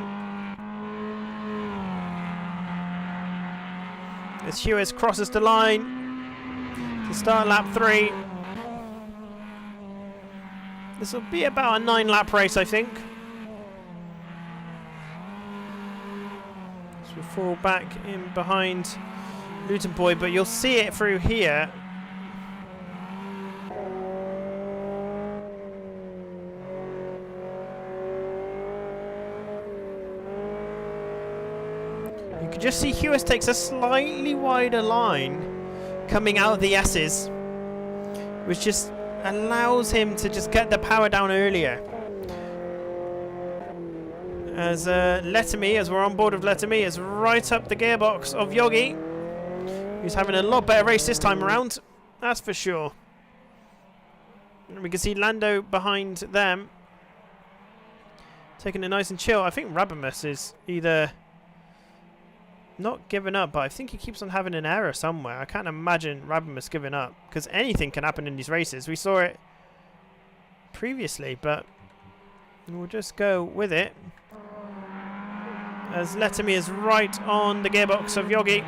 As Hewis crosses the line to start lap 3. This will be about a 9-lap race, I think. So we fall back in behind Luton Boy, but you'll see it through here. You can just see Hewis takes a slightly wider line coming out of the S's, which just allows him to just get the power down earlier. As Letterme, as we're on board with Letterme, is right up the gearbox of Yogi, who's having a lot better race this time around, that's for sure. We can see Lando behind them, taking it nice and chill. I think Rabimus is either not giving up, but I think he keeps on having an error somewhere. I can't imagine Rabimus giving up, because anything can happen in these races. We saw it previously, but we'll just go with it. As Letterme is right on the gearbox of Yogi.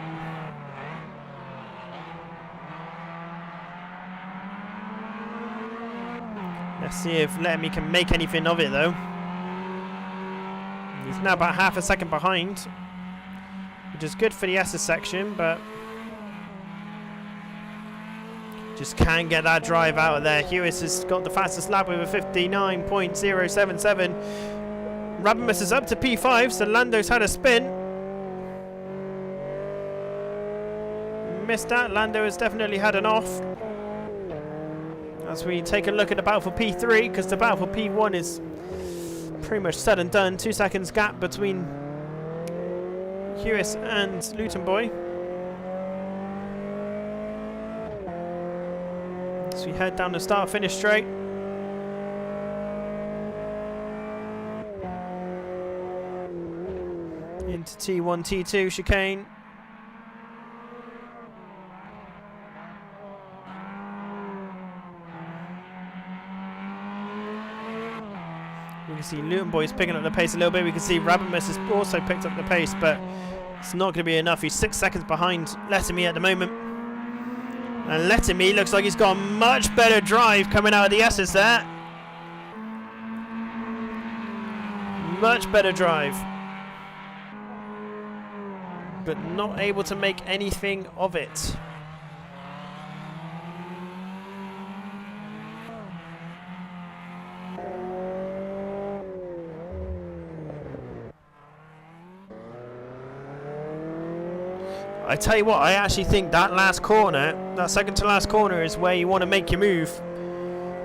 Let's see if Letterme can make anything of it, though. He's now about half a second behind, which is good for the S's section, but just can't get that drive out of there. Hewis has got the fastest lap with a 59.077. Rabimus is up to P5, so Lando's had a spin. Missed that. Lando has definitely had an off. As we take a look at the battle for P3, because the battle for P1 is pretty much said and done. 2 seconds gap between Hewis and Luton Boy. So we head down the start-finish straight. Into T1, T2 chicane. We can see Luton Boy's picking up the pace a little bit. We can see Rabimus has also picked up the pace, but it's not going to be enough. He's 6 seconds behind Letterme at the moment. And Letterme looks like he's got a much better drive coming out of the S's there. Much better drive. But not able to make anything of it. I tell you what, I actually think that last corner, that second to last corner, is where you want to make your move,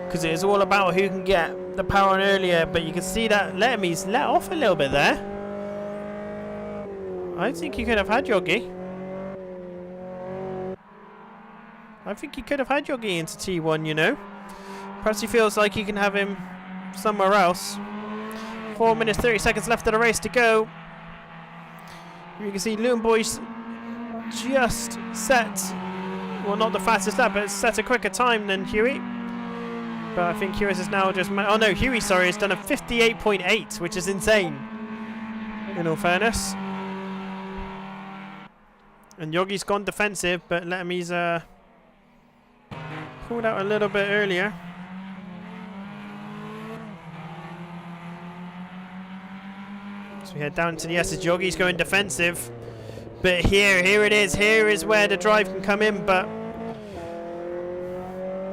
because it is all about who can get the power on earlier. But you can see that Letterme's let off a little bit there. I think he could have had Yogi. I think he could have had Yogi into T1, you know. Perhaps he feels like he can have him somewhere else. 4 minutes 30 seconds left of the race to go. You can see Luton Boys just set, well, not the fastest lap, but set a quicker time than Huey. But I think Hewis is now just, oh no, Huey, sorry, has done a 58.8, which is insane, in all fairness. And Yogi's gone defensive, but Letterme's pulled out a little bit earlier. So we head down to the S's. Yogi's going defensive. But here it is. Here is where the drive can come in. But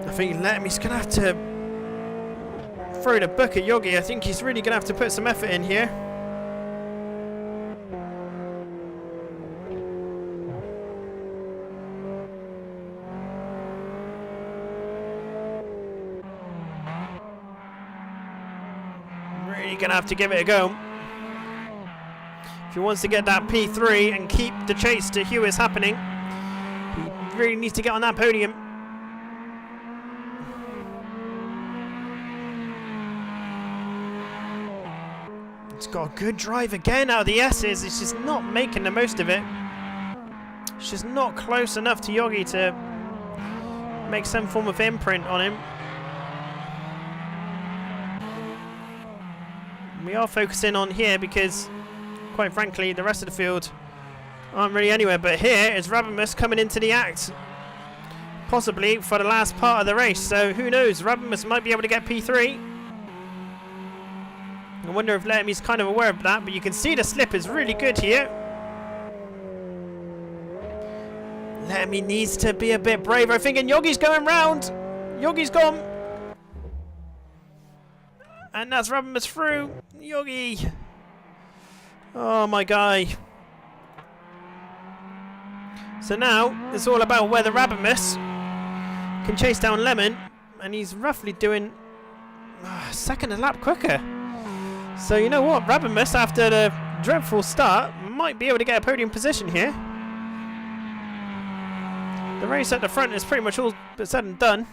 I think Letterme's going to have to throw the book at Yogi. I think he's really going to have to put some effort in here. Really going to have to give it a go. If he wants to get that P3 and keep the chase to Hewis happening, he really needs to get on that podium. It's got a good drive again out of the S's. It's just not making the most of it. It's just not close enough to Yogi to make some form of imprint on him. We are focusing on here because, quite frankly, the rest of the field aren't really anywhere. But here is Rabimus coming into the act, possibly for the last part of the race. So who knows? Rabimus might be able to get P3. I wonder if Letterme's kind of aware of that, but you can see the slip is really good here. Letterme needs to be a bit braver. I think, and Yogi's going round. Yogi's gone. And that's Rabimus through. Yogi. Oh, my guy. So now it's all about whether Rabimus can chase down Lemon, and he's roughly doing second a lap quicker. So you know what, Rabimus, after the dreadful start, might be able to get a podium position here. The race at the front is pretty much all but said and done.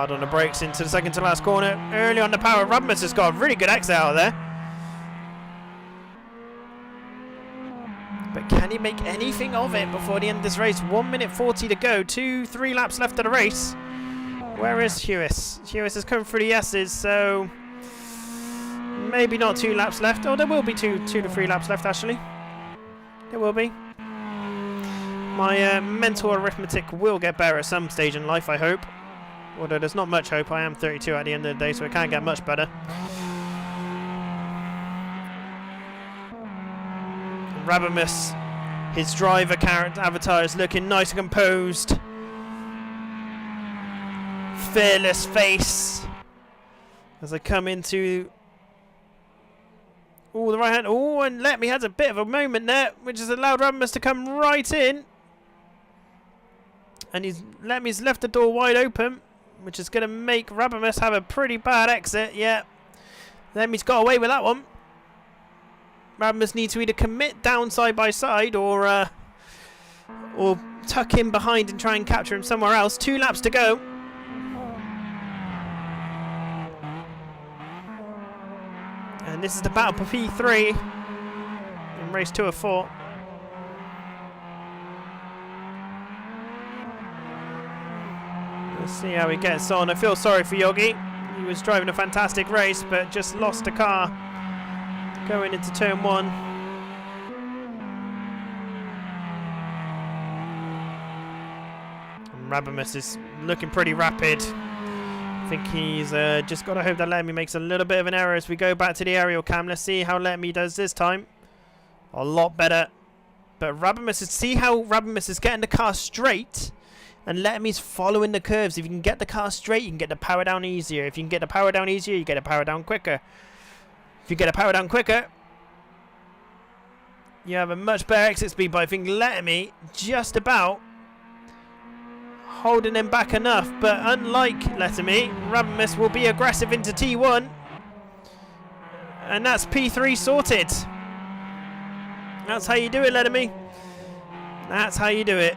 Hard on the brakes into the second to last corner. Early on the power. Rubmus has got a really good exit out of there. But can he make anything of it before the end of this race? 1 minute 40 to go. 3 laps left of the race. Where is Hewis? Hewis has come through the S's, so maybe not 2 laps left. Oh, there will be 2 to 3 laps left, actually. There will be. My mental arithmetic will get better at some stage in life, I hope. Although there's not much hope. I am 32 at the end of the day, so it can't get much better. Rabamus, his driver character avatar, is looking nice and composed. Fearless face. As I come into... Oh, the right hand. Oh, and Letme has a bit of a moment there, which has allowed Rabamus to come right in. And Letme's left the door wide open, which is going to make Rabamus have a pretty bad exit. Yeah, Letme's got away with that one. Rabamus needs to either commit down side by side or tuck in behind and try and capture him somewhere else. 2 laps to go. And this is the battle for P3 in race 2 of 4. Let's see how he gets on. I feel sorry for Yogi. He was driving a fantastic race, but just lost a car going into turn 1. And Rabamus is looking pretty rapid. I think he's just got to hope that Letme makes a little bit of an error as we go back to the aerial cam. Let's see how Letme does this time. A lot better. But see how Rabamus is getting the car straight and Letme's following the curves. If you can get the car straight, you can get the power down easier. If you can get the power down easier, you get the power down quicker. If you get a power down quicker, you have a much better exit speed. But I think Letme just about holding him back enough. But unlike Letme, Rabamus will be aggressive into T1. And that's P3 sorted. That's how you do it, Letme. That's how you do it.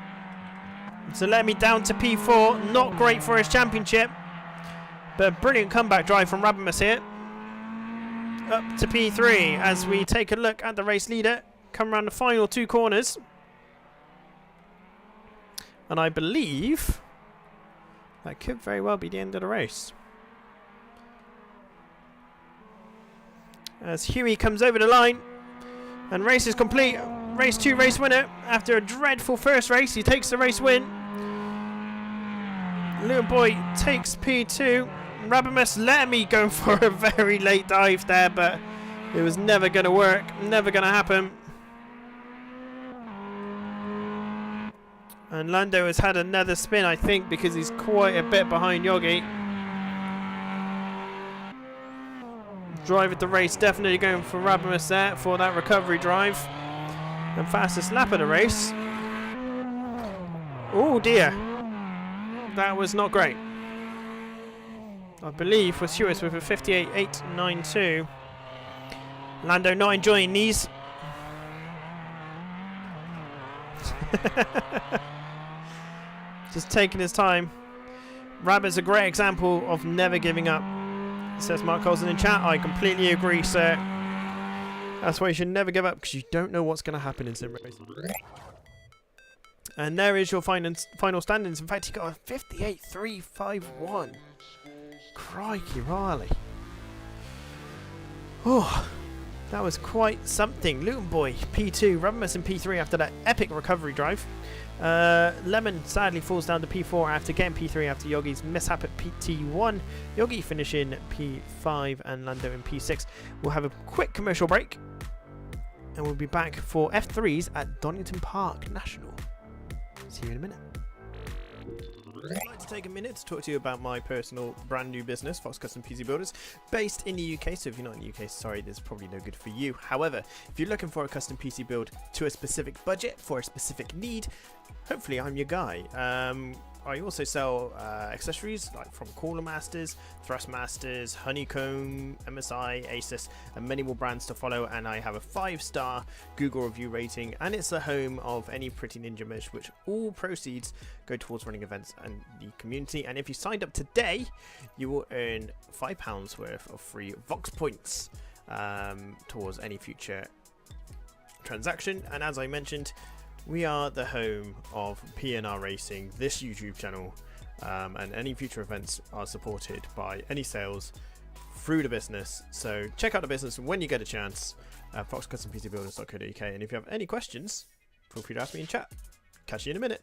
So Letme down to P4. Not great for his championship. But brilliant comeback drive from Rabamus here. Up to P3 as we take a look at the race leader. Come around the final 2 corners. And I believe that could very well be the end of the race. As Huey comes over the line. And race is complete. Race 2 race winner. After a dreadful first race, he takes the race win. Little boy takes P2. Rabamus Letme going for a very late dive there, but it was never going to work. Never going to happen. And Lando has had another spin, I think, because he's quite a bit behind Yogi. Drive at the race, definitely going for Rabamus there for that recovery drive. And fastest lap of the race. Oh dear. That was not great. I believe was Hewis with a 58.892. Lando not enjoying these. Just taking his time. Rabbit's a great example of never giving up. Says Mark Colson in chat. I completely agree, sir. That's why you should never give up, because you don't know what's going to happen in sim racing. And there is your final standings. In fact, he got a 58.351. Crikey, Riley. Oh, that was quite something. Luton Boy, P2. Rabamus in P3 after that epic recovery drive. Lemon sadly falls down to P4 after getting P3 after Yogi's mishap at T1. Yogi finishing P5 and Lando in P6. We'll have a quick commercial break and we'll be back for F3s at Donington Park National. See you in a minute. I'd like to take a minute to talk to you about my personal brand new business, Fox Custom PC Builders, based in the UK. So if you're not in the UK, sorry, this is probably no good for you. However, if you're looking for a custom PC build to a specific budget for a specific need, hopefully I'm your guy. I also sell accessories like from Cooler Masters, Thrust Masters, Honeycomb, MSI, Asus, and many more brands to follow. And I have a 5-star Google review rating, and it's the home of any Pretty Ninja merch, which all proceeds go towards running events and the community. And if you signed up today, you will earn £5 worth of free Vox points towards any future transaction. And as I mentioned, we are the home of PNR Racing, this YouTube channel, and any future events are supported by any sales through the business. So check out the business when you get a chance at foxcustomPCbuilders.co.uk, and if you have any questions, feel free to ask me in chat. Catch you in a minute.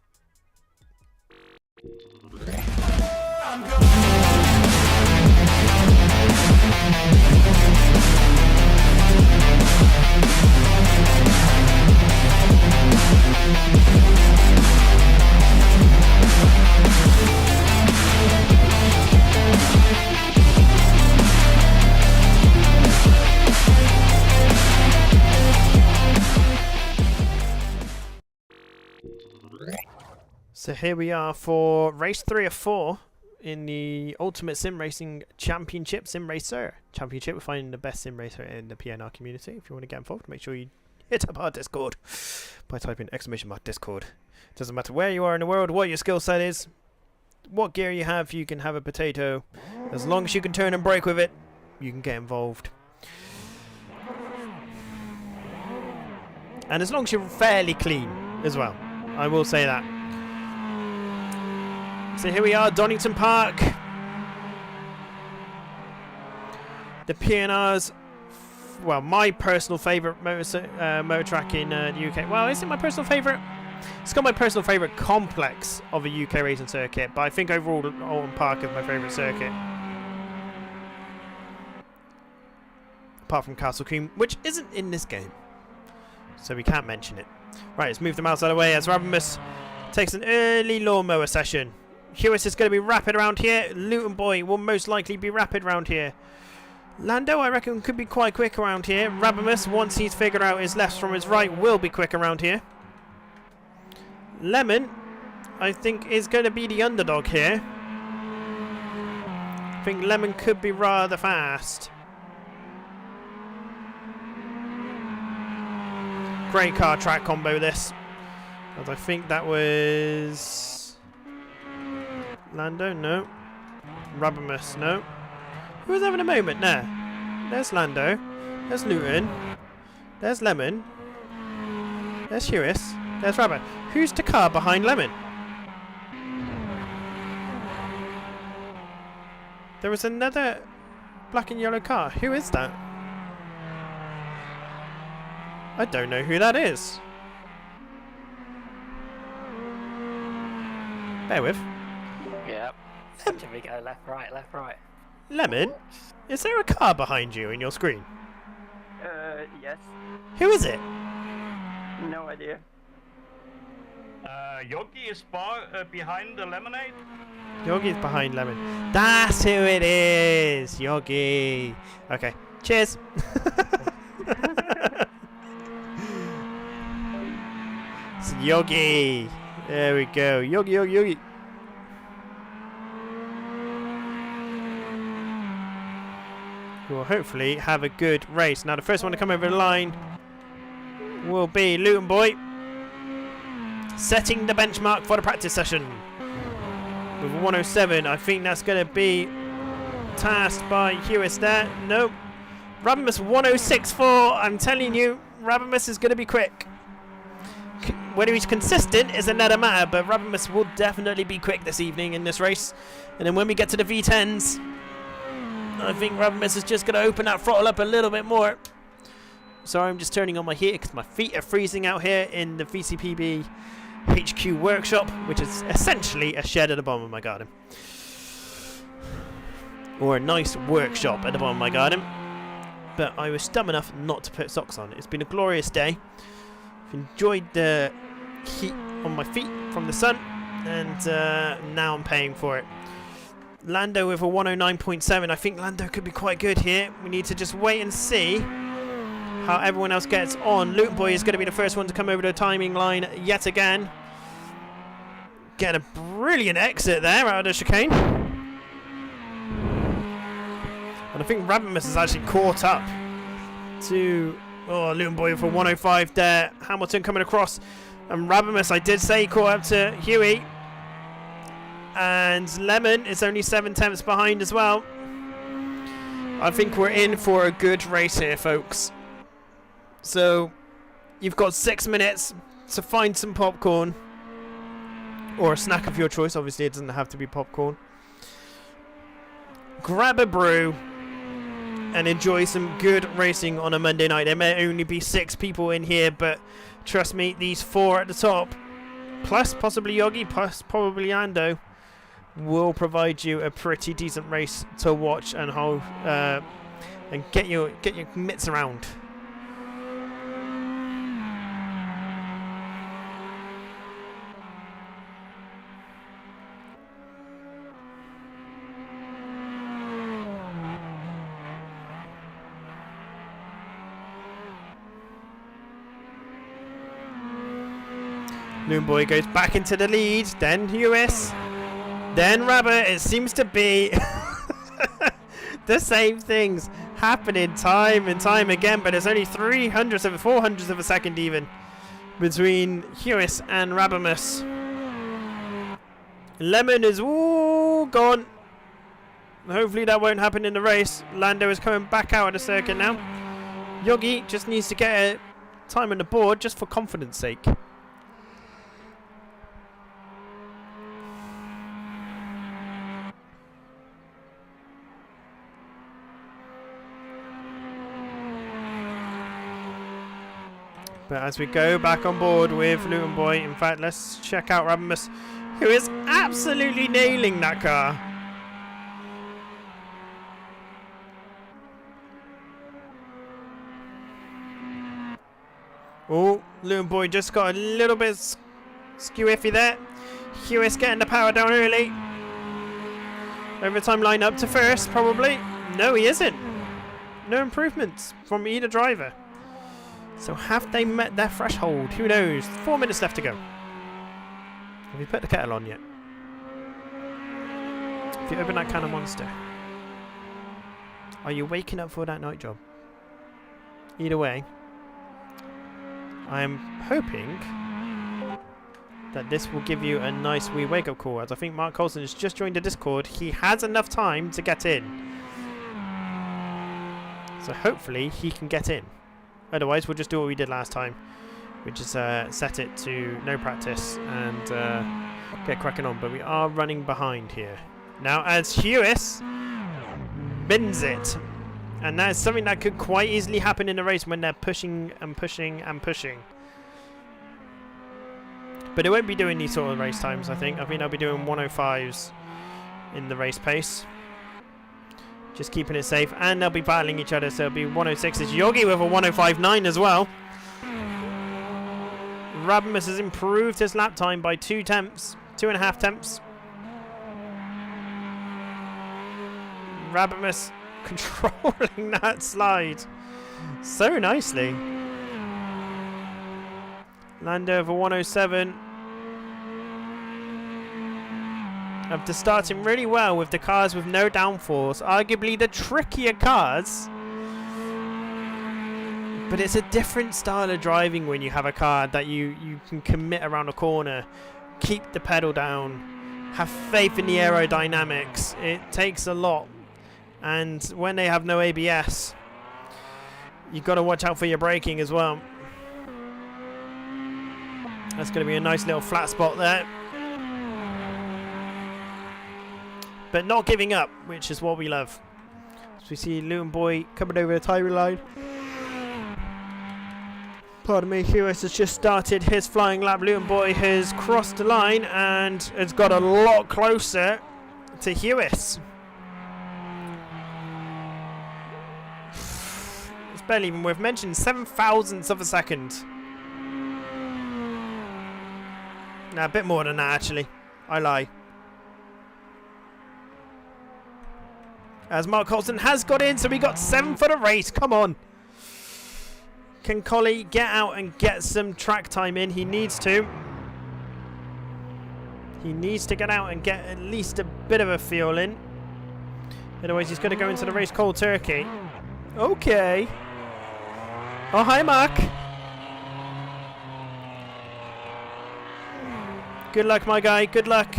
So here we are for race 3 of 4 in the Ultimate Sim Racing Championship, Sim Racer Championship. We're finding the best sim racer in the PNR community. If you want to get involved, make sure you hit up our Discord by typing !Discord. Doesn't matter where you are in the world, what your skill set is, what gear you have, you can have a potato. As long as you can turn and brake with it, you can get involved. And as long as you're fairly clean as well, I will say that. So here we are, Donington Park. The PNR's, well, my personal favourite motor track in the UK. Well, is it my personal favourite? It's got my personal favourite complex of a UK racing circuit, but I think overall Alton Park is my favourite circuit. Apart from Castle Cream, which isn't in this game, so we can't mention it. Right, let's move the mouse out of the way as Rabimus takes an early lawnmower session. Hewis is going to be rapid around here. Luton Boy will most likely be rapid around here. Lando, I reckon, could be quite quick around here. Rabimus, once he's figured out his left from his right, will be quick around here. Lemon, I think, is going to be the underdog here. I think Lemon could be rather fast. Great car track combo, this. As I think that was Lando, no. Rabimus, no. Who's having a moment there? There's Lando. There's Luton. There's Lemon. There's Hewis. There's Rabbit. Who's the car behind Lemon? There was another black and yellow car. Who is that? I don't know who that is. Bear with. Yep. Should we go left, right, left, right? Lemon, is there a car behind you in your screen? Yes. Who is it? No idea. Yogi is behind the lemonade. Yogi's behind Lemon. That's who it is! Yogi. Okay. Cheers. It's Yogi. There we go. Yogi, Yogi, Yogi. We'll hopefully have a good race. Now the first one to come over the line will be Luton Boy, setting the benchmark for the practice session with 107. I think that's going to be tasked by Hewis there. Nope. Rabimus 106.4. I'm telling you, Rabimus is going to be quick. Whether he's consistent is another matter, but Rabimus will definitely be quick this evening in this race. And then when we get to the V10s, I think Rabimus is just going to open that throttle up a little bit more. Sorry, I'm just turning on my heater because my feet are freezing out here in the VCPB HQ workshop, which is essentially a shed at the bottom of my garden. Or a nice workshop at the bottom of my garden. But I was dumb enough not to put socks on. It's been a glorious day. I've enjoyed the heat on my feet from the sun, and now I'm paying for it. Lando with a 109.7. I think Lando could be quite good here. We need to just wait and see how everyone else gets on. Luton Boy is going to be the first one to come over the timing line yet again. Getting a brilliant exit there out of the chicane. And I think Rabimus has actually caught up to Luton Boy for 105 there. Hamilton coming across. And Rabimus, I did say, caught up to Huey. And Lemon is only 7 tenths behind as well. I think we're in for a good race here, folks. So, you've got 6 minutes to find some popcorn. Or a snack of your choice. Obviously, it doesn't have to be popcorn. Grab a brew and enjoy some good racing on a Monday night. There may only be 6 people in here, but trust me, these 4 at the top, plus possibly Yogi, plus probably Ando, will provide you a pretty decent race to watch and hold, and get your mitts around. Loon Boy goes back into the lead, then US, then Rabbit. It seems to be the same things happening time and time again, but there's only 400ths of a second even between Hewis and Rabimus. Lemon is gone. Hopefully that won't happen in the race. Lando is coming back out of the circuit now. Yogi just needs to get a time on the board just for confidence sake. But as we go back on board with Luton Boy, in fact, let's check out Rabimus, who is absolutely nailing that car. Oh, Luton Boy just got a little bit skew-iffy there. Hewis getting the power down early. Overtime line up to first, probably. No, he isn't. No improvements from either driver. So have they met their threshold? Who knows? 4 minutes left to go. Have you put the kettle on yet? Have you opened that can of Monster? Are you waking up for that night job? Either way, I am hoping that this will give you a nice wee wake-up call, as I think Mark Coulson has just joined the Discord. He has enough time to get in. So hopefully he can get in. Otherwise, we'll just do what we did last time, which is set it to no practice and get cracking on. But we are running behind here. Now, as Hewis bins it. And that is something that could quite easily happen in a race when they're pushing and pushing and pushing. But it won't be doing these sort of race times, I think. I think I'll be doing 105s in the race pace. Just keeping it safe, and they'll be battling each other, so it'll be 106s. Yogi with a 105.9 as well. Rabimus has improved his lap time by 2.5 tenths. Rabimus controlling that slide so nicely. Lando over 107. After starting really well with the cars with no downforce, arguably the trickier cars, but it's a different style of driving when you have a car that you can commit around a corner, keep the pedal down, have faith in the aerodynamics. It takes a lot, and when they have no ABS, you've got to watch out for your braking as well. That's going to be a nice little flat spot there. But not giving up, which is what we love. So we see Luton Boy coming over the timing line. Pardon me, Hewis has just started his flying lap. Luton Boy has crossed the line and has got a lot closer to Hewis. It's barely even worth mentioning. 7,000ths of a second. Nah, a bit more than that, actually. I lie. As Mark Coulson has got in, so we got 7 for the race. Come on. Can Collie get out and get some track time in? He needs to. He needs to get out and get at least a bit of a feel in. Otherwise, he's going to go into the race cold turkey. Okay. Oh, hi, Mark. Good luck, my guy. Good luck.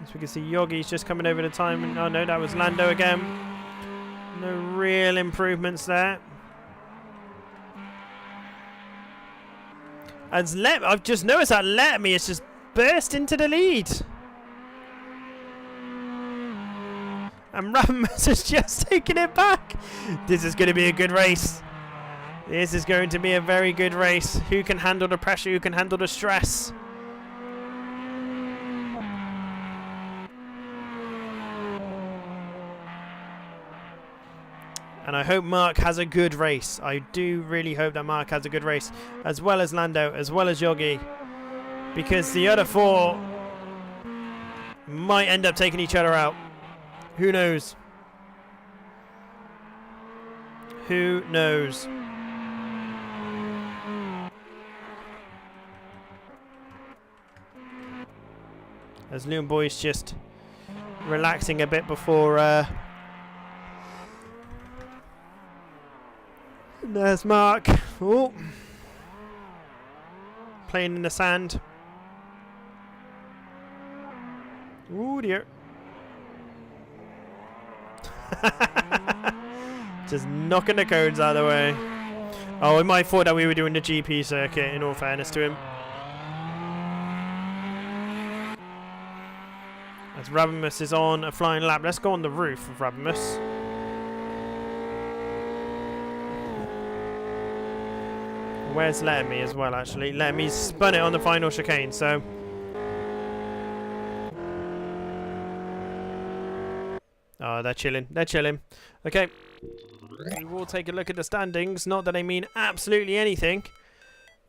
As we can see, Yogi's just coming over the time. Oh, no, that was Lando again. No real improvements there. As I've just noticed that Lemmy has just burst into the lead. And Ramos has just taken it back. This is going to be a good race. This is going to be a very good race. Who can handle the pressure? Who can handle the stress? And I hope Mark has a good race. I do really hope that Mark has a good race. As well as Lando, as well as Yogi. Because the other four might end up taking each other out. Who knows? Who knows? As Loon Boy's just relaxing a bit before... There's Mark. Oh. Playing in the sand. Oh dear. Just knocking the cones out of the way. Oh, we might thought that we were doing the GP circuit, in all fairness to him. As Rabimus is on a flying lap. Let's go on the roof of Rabimus. Where's Lemmy as well, actually? Lemmy's spun it on the final chicane, so... Oh, they're chilling. They're chilling. Okay. We will take a look at the standings. Not that they mean absolutely anything.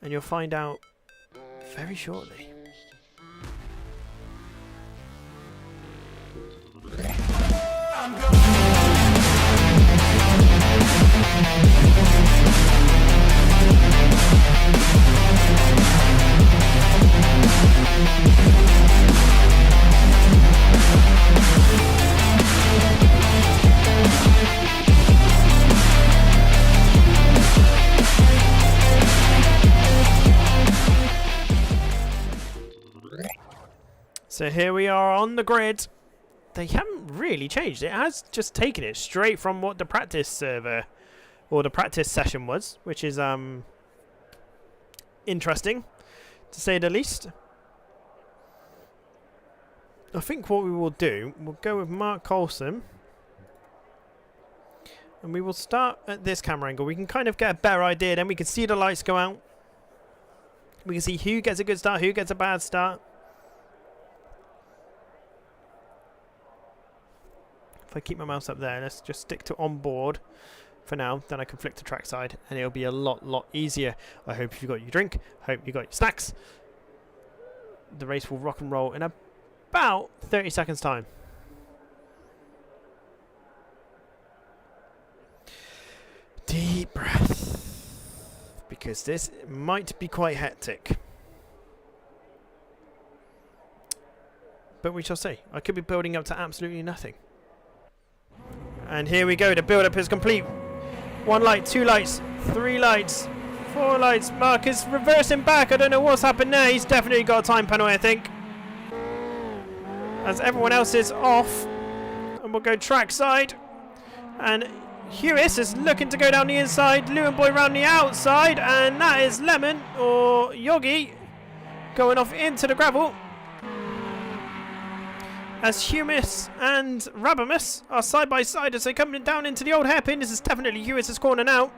And you'll find out very shortly. So here we are on the grid. They haven't really changed. It has just taken it straight from what the practice server or the practice session was, which is interesting to say the least. I think what we will do, we'll go with Mark Coulson. And we will start at this camera angle. We can kind of get a better idea. Then we can see the lights go out. We can see who gets a good start, who gets a bad start. If I keep my mouse up there, let's just stick to onboard for now. Then I can flick to trackside and it'll be a lot easier. I hope you got your drink. I hope you got your snacks. The race will rock and roll in about 30 seconds time. Deep breath. Because this might be quite hectic. But we shall see. I could be building up to absolutely nothing. And here we go. The build-up is complete. 1 light, 2 lights, 3 lights, 4 lights. Mark is reversing back. I don't know what's happened there. He's definitely got a time penalty, I think. As everyone else is off. And we'll go trackside. And Hewis is looking to go down the inside. Lewin Boy round the outside. And that is Lemon or Yogi going off into the gravel. As Humis and Rabimus are side by side as they come down into the old hairpin. This is definitely Hewis's corner now.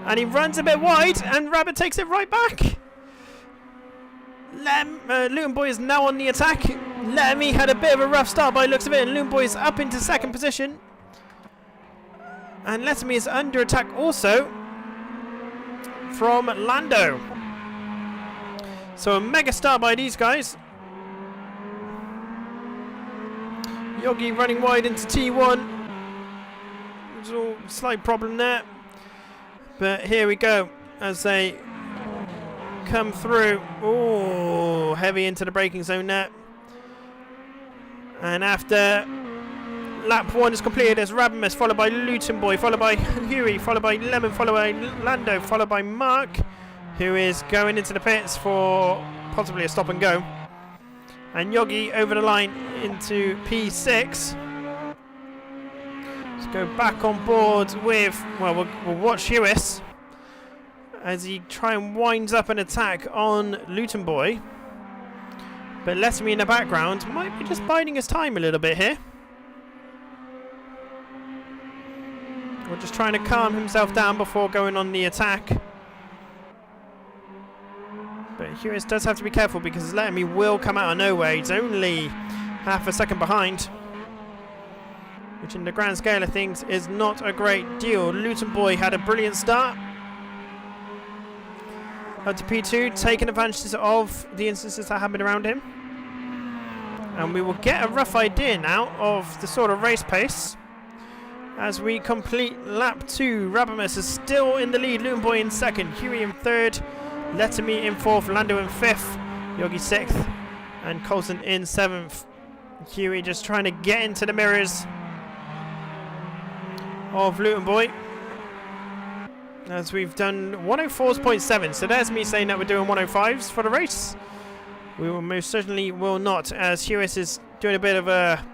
And he runs a bit wide and Rabbit takes it right back. Loon Boy is now on the attack. Lemmy had a bit of a rough start by the looks of it, and Loon Boy is up into second position. And Lettermy is under attack also from Lando. So a mega start by these guys. Yogi running wide into T1. There's a slight problem there. But here we go as they come through. Oh, heavy into the braking zone there. And after lap 1 is completed, there's Rabimus, followed by Luton Boy, followed by Huey, followed by Lemon, followed by Lando, followed by Mark, who is going into the pits for possibly a stop and go. And Yogi over the line into P6. Let's go back on board with, well, we'll watch Hewis as he try and winds up an attack on Luton Boy. But Letterme in the background might be just biding his time a little bit here. We're just trying to calm himself down before going on the attack. But Hewis does have to be careful because Letterme will come out of nowhere. He's only half a second behind, which in the grand scale of things is not a great deal. Luton Boy had a brilliant start. Up to P2, taking advantage of the instances that happened around him. And we will get a rough idea now of the sort of race pace as we complete lap 2. Rabimus is still in the lead, Luton Boy in second, Huey in third, Letterme in fourth, Lando in fifth, Yogi sixth, and Coulson in seventh. Huey just trying to get into the mirrors of Luton Boy, as we've done 104.7. So there's me saying that we're doing 105s for the race. We will most certainly will not, as Hewis is doing a bit of a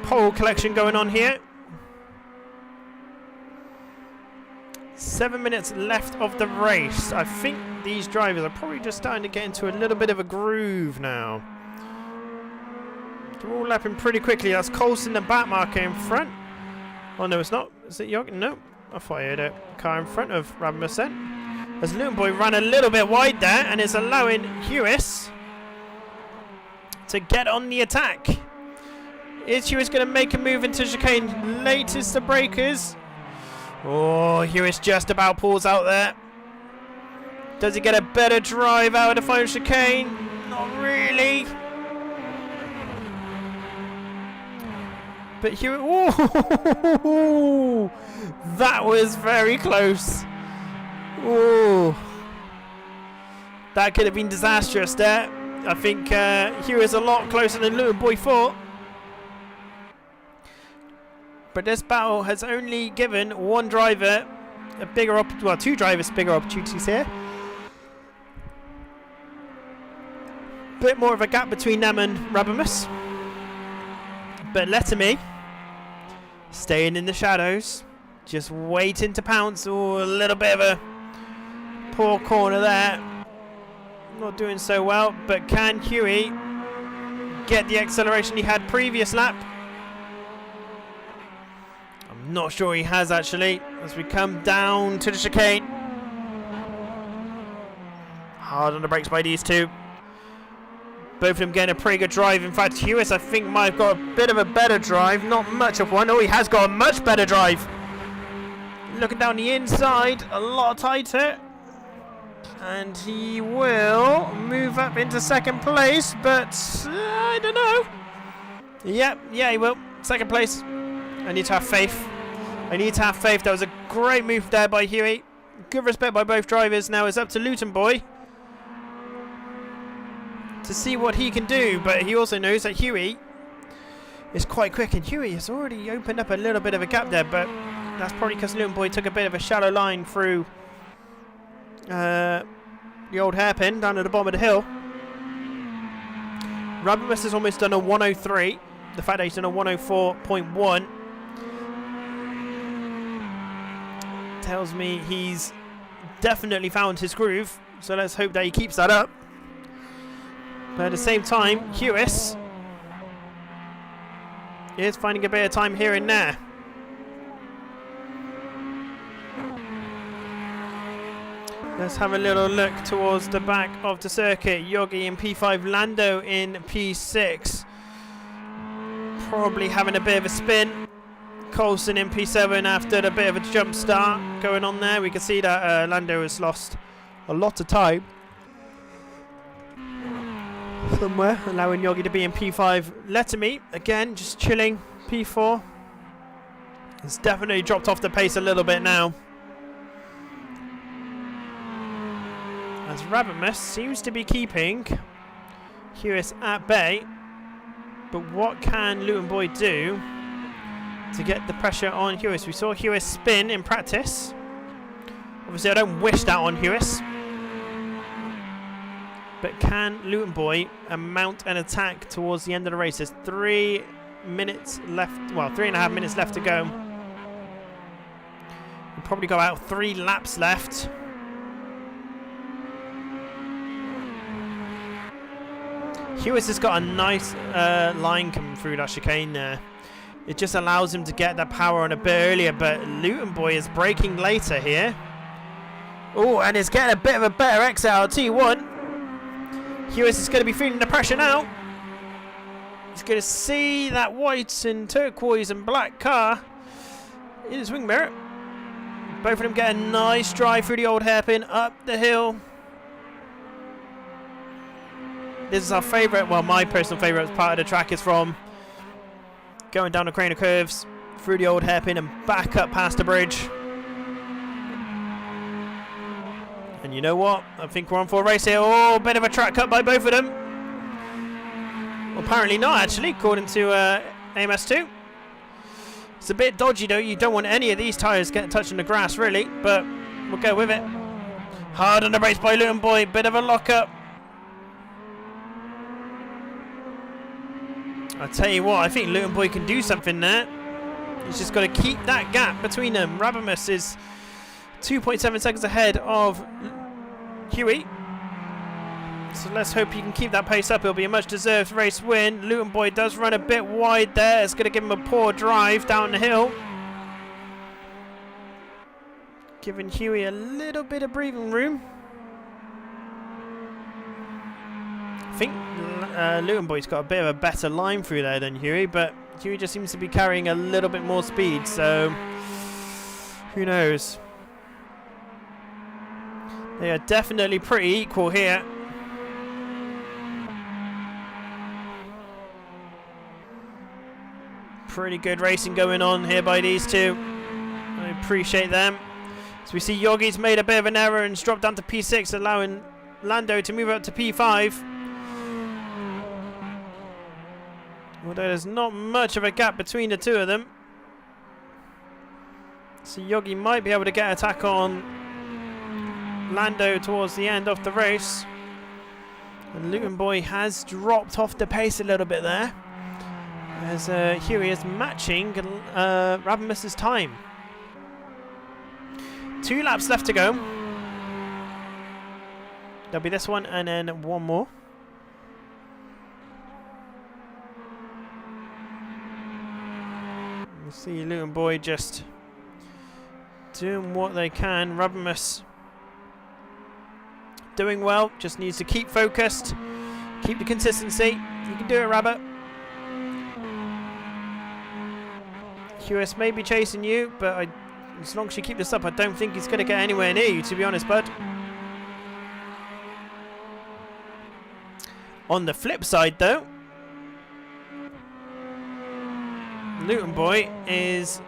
pole collection going on here. 7 minutes left of the race. I think these drivers are probably just starting to get into a little bit of a groove now. They're all lapping pretty quickly. That's Coulson, the back marker in front. Oh no, it's not. Is it Yogi? No. I thought I heard a car in front of Rabimus then. As Luton Boy ran a little bit wide there and is allowing Hewis to get on the attack. Is Hewis going to make a move into chicane? Latest the breakers. Oh, Hewis just about pulls out there. Does he get a better drive out of the final chicane? Not really. But Hewis, oh, that was very close. Oh, that could have been disastrous there. I think Hewis a lot closer than Luton Boy thought. But this battle has only given one driver a bigger two drivers bigger opportunities here. Bit more of a gap between them and Rabimus. But Letterme staying in the shadows, just waiting to pounce. Oh, a little bit of a poor corner there. Not doing so well, but can Huey get the acceleration he had previous lap? I'm not sure he has actually, as we come down to the chicane. Hard on the brakes by these two. Both of them getting a pretty good drive. In fact, Hewis, I think, might have got a bit of a better drive. Not much of one. Oh, he has got a much better drive. Looking down the inside, a lot tighter. And he will move up into second place, but I don't know. Yeah, he will. Second place. I need to have faith. That was a great move there by Huey. Good respect by both drivers. Now it's up to Luton Boy to see what he can do, but he also knows that Huey is quite quick, and Huey has already opened up a little bit of a gap there, but that's probably because Luton Boy took a bit of a shallow line through the old hairpin down at the bottom of the hill. Rabimus has almost done a 103. The fact that he's done a 104.1 tells me he's definitely found his groove, so let's hope that he keeps that up. But at the same time, Hewis is finding a bit of time here and there. Let's have a little look towards the back of the circuit. Yogi in P5, Lando in P6. Probably having a bit of a spin. Coulson in P7 after a bit of a jump start going on there. We can see that Lando has lost a lot of time somewhere, allowing Yogi to be in P5. Letterme, again, just chilling. P4. It's definitely dropped off the pace a little bit now. As Rabbitmus seems to be keeping Hewis at bay. But what can Luton Boy do to get the pressure on Hewis? We saw Hewis spin in practice. Obviously, I don't wish that on Hewis. But can Luton Boy mount an attack towards the end of the race? There's 3 minutes left. Well, 3.5 minutes left to go. We'll probably go out 3 laps left. Hewis has got a nice line coming through that chicane there. It just allows him to get that power on a bit earlier, but Luton Boy is braking later here. Oh, and is getting a bit of a better exit out of T1. Hewis is going to be feeling the pressure now. He's going to see that white and turquoise and black car in his wing mirror. Both of them get a nice drive through the old hairpin up the hill. This is our favourite, well, my personal favourite part of the track is from going down the crane of curves, through the old hairpin and back up past the bridge. And you know what? I think we're on for a race here. Oh, bit of a track cut by both of them. Well, apparently not, actually, according to AMS2. It's a bit dodgy, though. You don't want any of these tyres getting touching the grass, really, but we'll go with it. Hard on the brakes by Luton Boy. Bit of a lock-up. I'll tell you what, I think Luton Boy can do something there. He's just got to keep that gap between them. Rabbitmus is 2.7 seconds ahead of Huey. So let's hope he can keep that pace up. It'll be a much-deserved race win. Luton Boy does run a bit wide there. It's going to give him a poor drive down the hill. Giving Huey a little bit of breathing room. I think Luton Boy's got a bit of a better line through there than Huey, but Huey just seems to be carrying a little bit more speed, so who knows? They are definitely pretty equal here. Pretty good racing going on here by these two. I appreciate them. So we see Yogi's made a bit of an error and dropped down to P6, allowing Lando to move up to P5. Although there's not much of a gap between the two of them. So Yogi might be able to get an attack on Lando towards the end of the race. And Luton Boy has dropped off the pace a little bit there, as Huey is matching Rabbitmus's time. 2 laps left to go. There'll be this one and then one more. We'll see Luton Boy just doing what they can. Rabbitmus doing well, just needs to keep focused, keep the consistency. You can do it, Rabbit. QS may be chasing you, but as long as you keep this up, I don't think he's going to get anywhere near you, to be honest, bud. On the flip side, though, Luton Boy is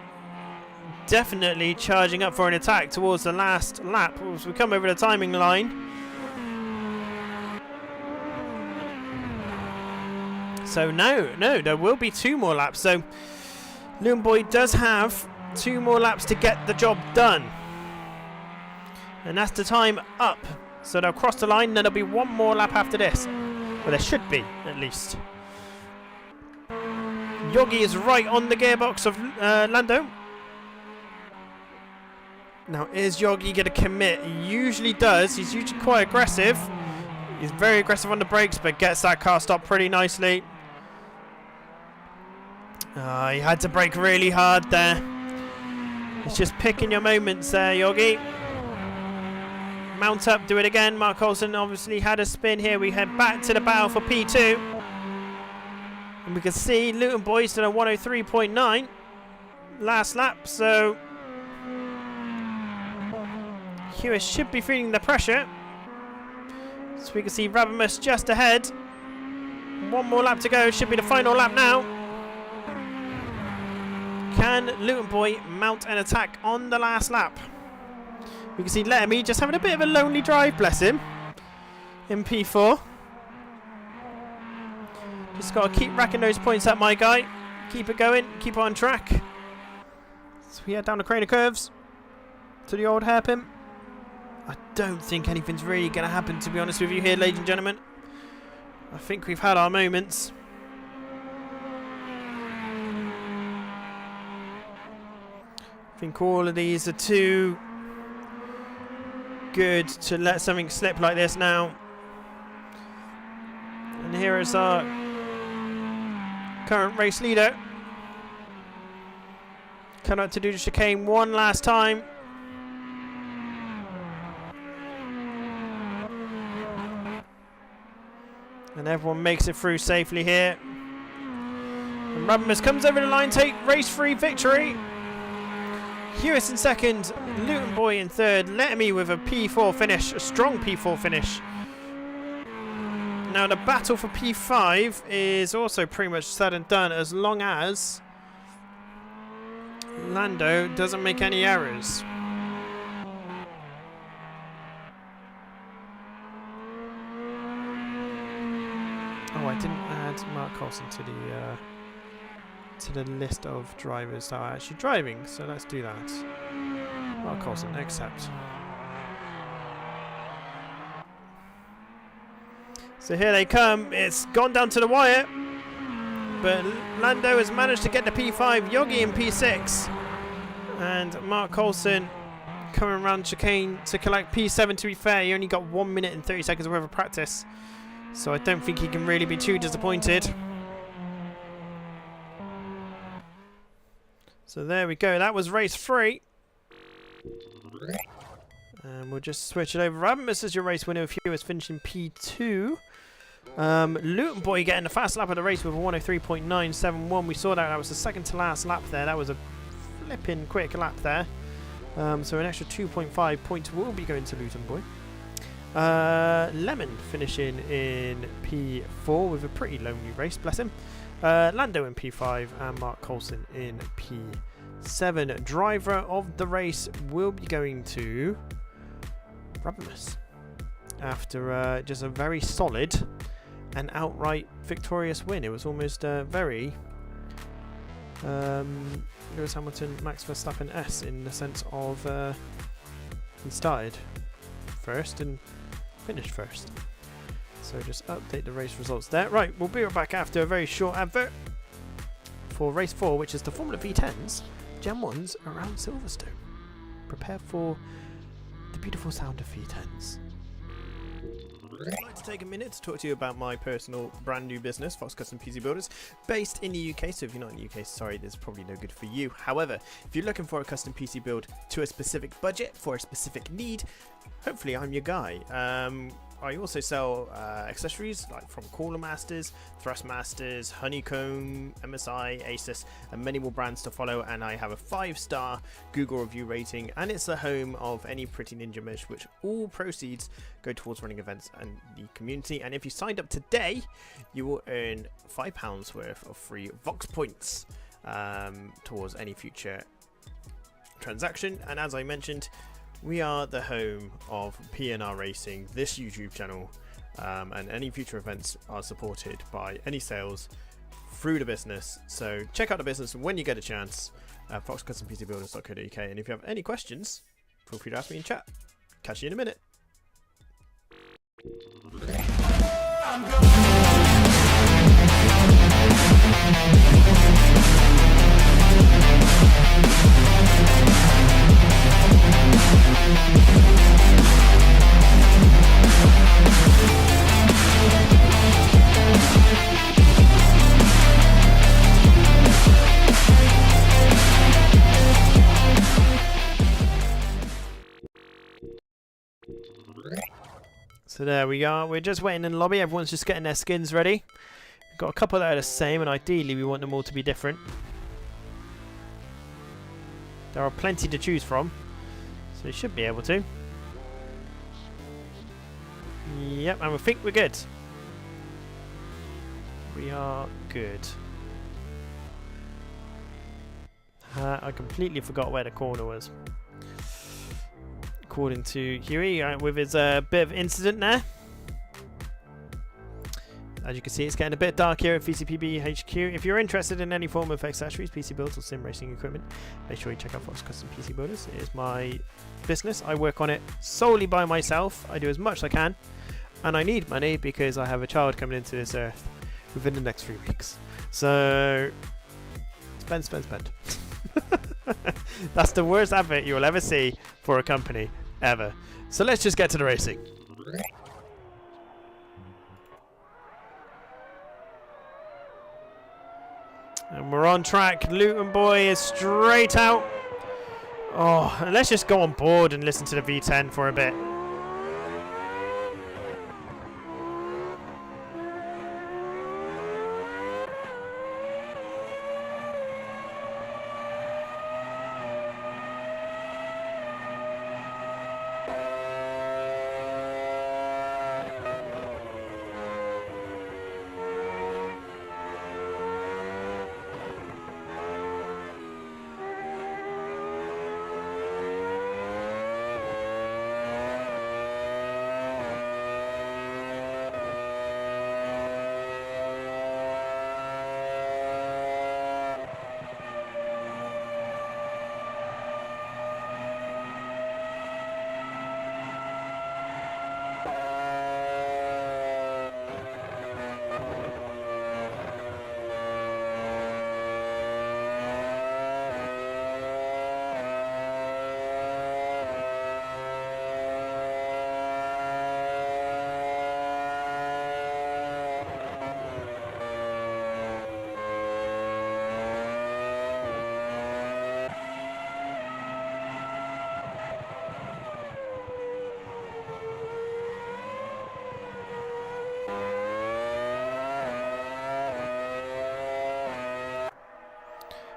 definitely charging up for an attack towards the last lap. As we come over the timing line. So no, there will be 2 more laps. So Luton Boy does have 2 more laps to get the job done. And that's the time up. So they'll cross the line, then there'll be 1 more lap after this. Well, there should be, at least. Yogi is right on the gearbox of Lando. Now, is Yogi going to commit? He usually does. He's usually quite aggressive. He's very aggressive on the brakes, but gets that car stopped pretty nicely. He had to brake really hard there. He's just picking your moments there, Yogi. Mount up, do it again. Mark Olsen obviously had a spin here. We head back to the battle for P2. And we can see Luton Boys did a 103.9 last lap, so Hewis should be feeling the pressure. So we can see Rabbitmus just ahead. 1 more lap to go, should be the final lap now. Can Luton Boy mount an attack on the last lap? We can see Letterme just having a bit of a lonely drive, bless him. in P4. Just got to keep racking those points up, my guy. Keep it going. Keep on track. So we head down the crane of curves to the old hairpin. I don't think anything's really going to happen, to be honest with you here, ladies and gentlemen. I think we've had our moments. I think all of these are too good to let something slip like this now. And here is our current race leader. Come out to do the chicane one last time. And everyone makes it through safely here. And Rubbermus comes over the line, take race 3 victory. Hewis in second, Luton Boy in third, Lettermy with a P4 finish, a strong P4 finish. Now the battle for P5 is also pretty much said and done, as long as Lando doesn't make any errors. Oh, I didn't add Mark Coulson to the list of drivers that are actually driving, so let's do that. Mark Coulson, accept. So here they come. It's gone down to the wire, but Lando has managed to get the P5, Yogi in P6, and Mark Coulson coming around chicane to collect P7. To be fair, he only got 1 minute and 30 seconds worth of practice, so I don't think he can really be too disappointed. So there we go. That was race 3. And we'll just switch it over. Rubbermus is your race winner, with Hughes finishing P2. Luton Boy getting the fast lap of the race with a 103.971. We saw that. That was the second to last lap there. That was a flipping quick lap there. So an extra 2.5 points will be going to Luton Boy. Lemon finishing in P4 with a pretty lonely race, bless him. Lando in P5 and Mark Coulson in P7. Driver of the race will be going to Rubbermus after just a very solid and outright victorious win. It was almost very Lewis Hamilton, Max Verstappen S in the sense of he started first and finished first. So just update the race results there. Right, we'll be right back after a very short advert for race 4, which is the Formula V10s, Gen 1s around Silverstone. Prepare for the beautiful sound of V10s. I'd like to take a minute to talk to you about my personal brand new business, Fox Custom PC Builders, based in the UK. So if you're not in the UK, sorry, this is probably no good for you. However, if you're looking for a custom PC build to a specific budget for a specific need, hopefully I'm your guy. I also sell accessories like from Cooler Masters, Thrustmasters, Honeycomb, MSI, Asus, and many more brands to follow. And I have a 5-star Google review rating, and it's the home of any Pretty Ninja merch, which all proceeds go towards running events and the community. And if you signed up today, you will earn £5 worth of free Vox points towards any future transaction. And as I mentioned, we are the home of PNR Racing, this YouTube channel, and any future events are supported by any sales through the business. So check out the business when you get a chance at foxcustompcbuilders.co.uk, and if you have any questions, feel free to ask me in chat. Catch you in a minute. So there we are. We're just waiting in the lobby. Everyone's just getting their skins ready. We've got a couple that are the same, and ideally we want them all to be different. There are plenty to choose from, so you should be able to. Yep, and we think we're good. We are good. I completely forgot where the corner was. According to Huey, with his bit of incident there. As you can see, it's getting a bit dark here at VCPB HQ. If you're interested in any form of accessories, PC builds, or sim racing equipment, make sure you check out Fox Custom PC Builders. It is my business. I work on it solely by myself. I do as much as I can, and I need money because I have a child coming into this earth within the next 3 weeks. So, spend. That's the worst advert you will ever see for a company, ever. So let's just get to the racing. And we're on track. Luton Boy is straight out. Oh, and let's just go on board and listen to the V10 for a bit.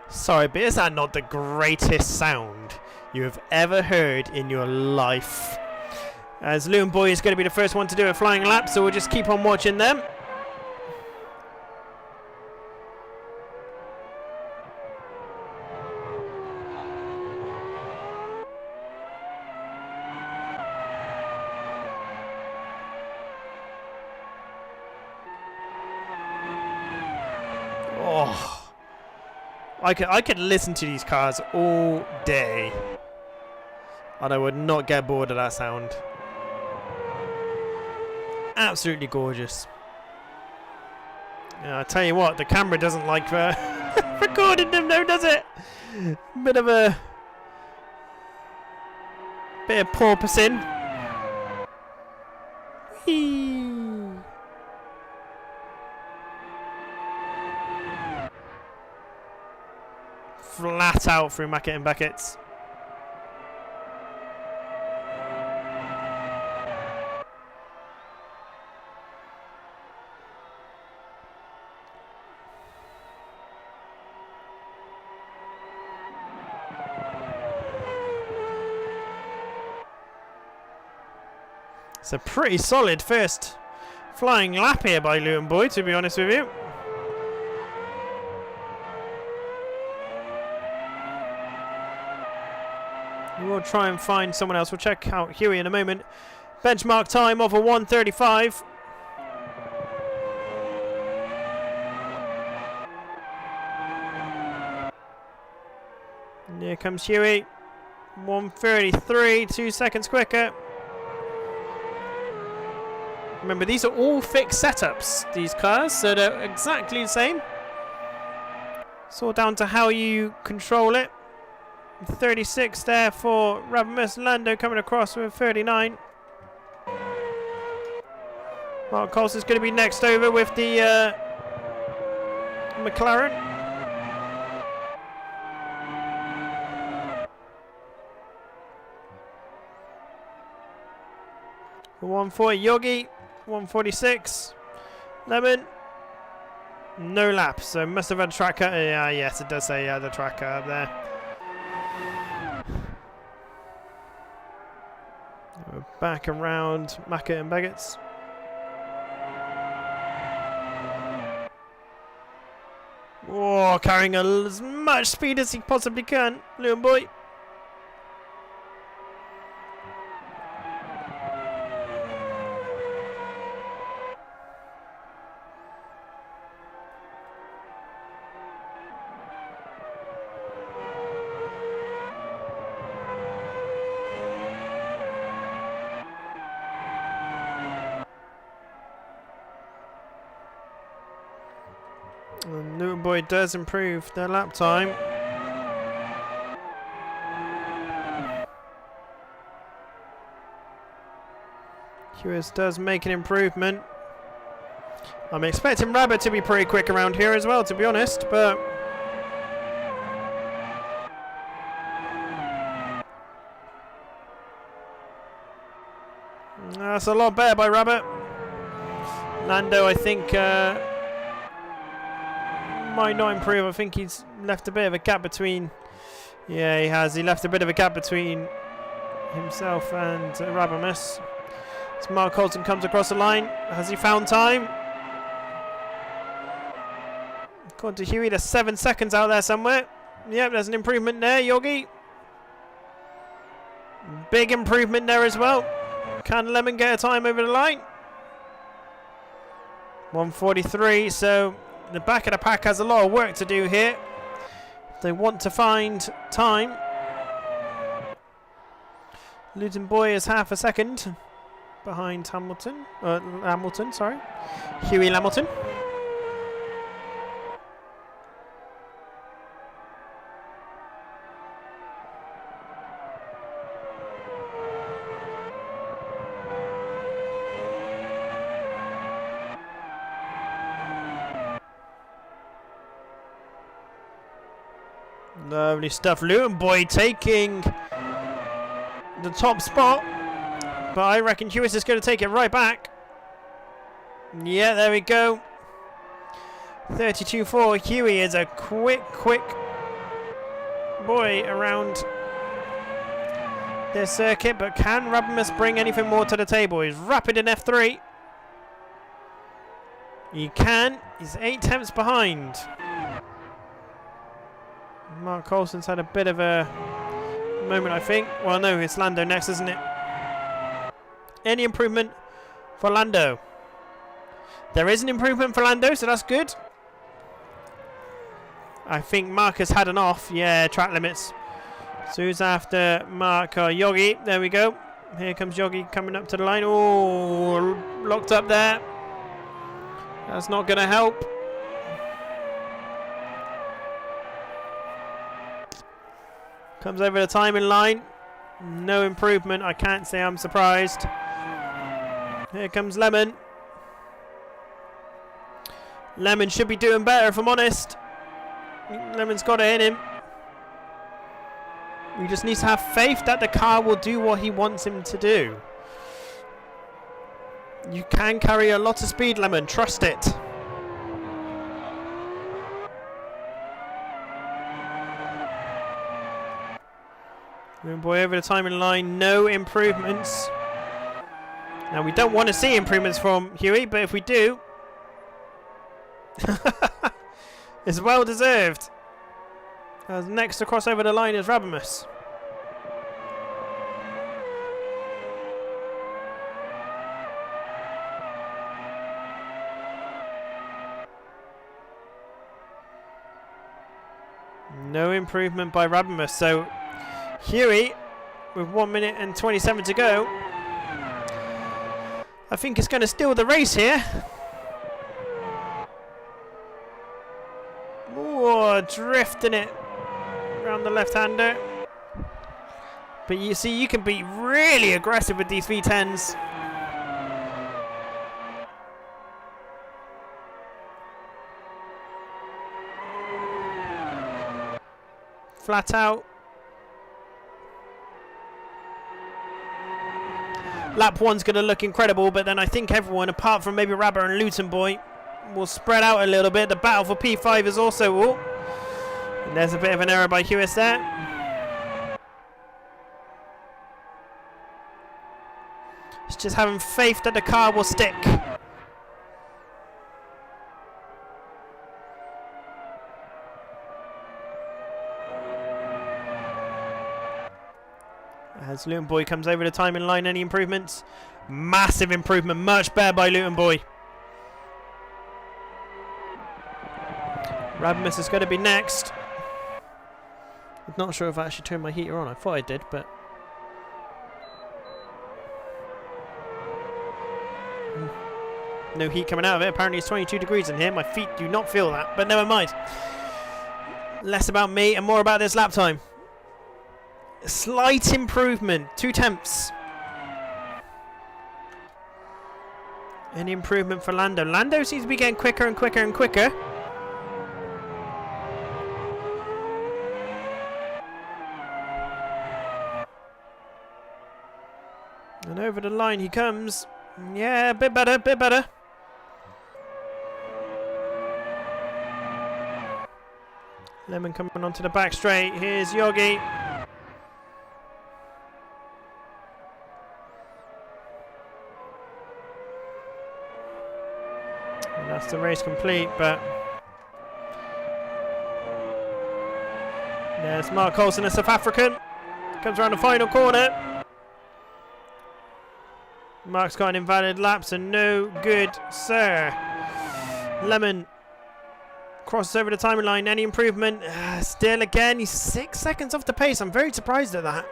Sorry, but is that not the greatest sound you have ever heard in your life? As Loon Boy is going to be the first one to do a flying lap, so we'll just keep on watching them. Oh. I could listen to these cars all day, and I would not get bored of that sound. Absolutely gorgeous. I tell you what, the camera doesn't like recording them, though, does it? Bit of porpoising. Whee! Flat out through Mackett and Beckett's. It's a pretty solid first flying lap here by Luton Boy, to be honest with you. We'll try and find someone else. We'll check out Huey in a moment. Benchmark time of a 1:35. And here comes Huey. 1:33, 2 seconds quicker. Remember, these are all fixed setups, these cars, so they're exactly the same. It's all down to how you control it. 36 there for Rabimus. Lando coming across with 39. Mark Coulson's going to be next over with the McLaren. For 140 Yogi, 146 Lemon. No laps, so must have had a tracker. Yeah, yes, it does say the tracker up there. We're back around Mackett and Beckett's. Oh, carrying as much speed as he possibly can, Luton Boy. And Luton Boy does improve their lap time. Hewis does make an improvement. I'm expecting Rabbit to be pretty quick around here as well, to be honest, but that's a lot better by Rabbit. Lando, I think, might not improve. I think he's left a bit of a gap between. Yeah, he has. He left a bit of a gap between himself and Rabamus. As Mark Colton comes across the line, has he found time? According to Huey, there's 7 seconds out there somewhere. Yep, there's an improvement there, Yogi. Big improvement there as well. Can Lemon get a time over the line? 1:43, so the back of the pack has a lot of work to do here. They want to find time. Luton Boy is half a second behind Hamilton, sorry. Huey Lamilton. Lovely stuff. Luton Boy taking the top spot. But I reckon Hewis is going to take it right back. Yeah, there we go. 32.4. Huey is a quick boy around this circuit. But can Rabamus bring anything more to the table? He's rapid in F3. He can. He's 8 tenths behind. Mark Coulson's had a bit of a moment, I think. Well, no, it's Lando next, isn't it? Any improvement for Lando? There is an improvement for Lando, so that's good. I think Mark has had an off. Yeah, track limits. So who's after Mark? Yogi. There we go. Here comes Yogi coming up to the line. Oh, locked up there. That's not going to help. Comes over the timing line. No improvement. I can't say I'm surprised. Here comes Lemon. Lemon should be doing better, if I'm honest. Lemon's got it in him. He just needs to have faith that the car will do what he wants him to do. You can carry a lot of speed, Lemon. Trust it. Boy over the timing line, no improvements. Now we don't want to see improvements from Huey, but if we do, it's well deserved. Next to cross over the line is Rabamus. No improvement by Rabamus, so Huey, with 1 minute and 27 to go, I think is going to steal the race here. Oh, drifting it around the left-hander. But you see, you can be really aggressive with these V10s. Flat out. Lap 1's going to look incredible, but then I think everyone, apart from maybe Rabbit and Luton Boy, will spread out a little bit. The battle for P5 is also... Oh, and there's a bit of an error by Hewis there. It's just having faith that the car will stick. As Luton Boy comes over the timing line, any improvements? Massive improvement, much better by Luton Boy. Rabamus is going to be next. I'm not sure if I actually turned my heater on. I thought I did, but... No heat coming out of it. Apparently it's 22 degrees in here. My feet do not feel that, but never mind. Less about me and more about this lap time. Slight improvement. 2 tenths. Any improvement for Lando? Lando seems to be getting quicker and quicker and quicker. And over the line he comes. Yeah, a bit better, bit better. Lemon coming onto the back straight. Here's Yogi. And that's the race complete, but there's Mark Coulson, a South African. Comes around the final corner. Mark's got an invalid lap, so no good, sir. Lemon crosses over the timing line. Any improvement? Still again, he's 6 seconds off the pace. I'm very surprised at that.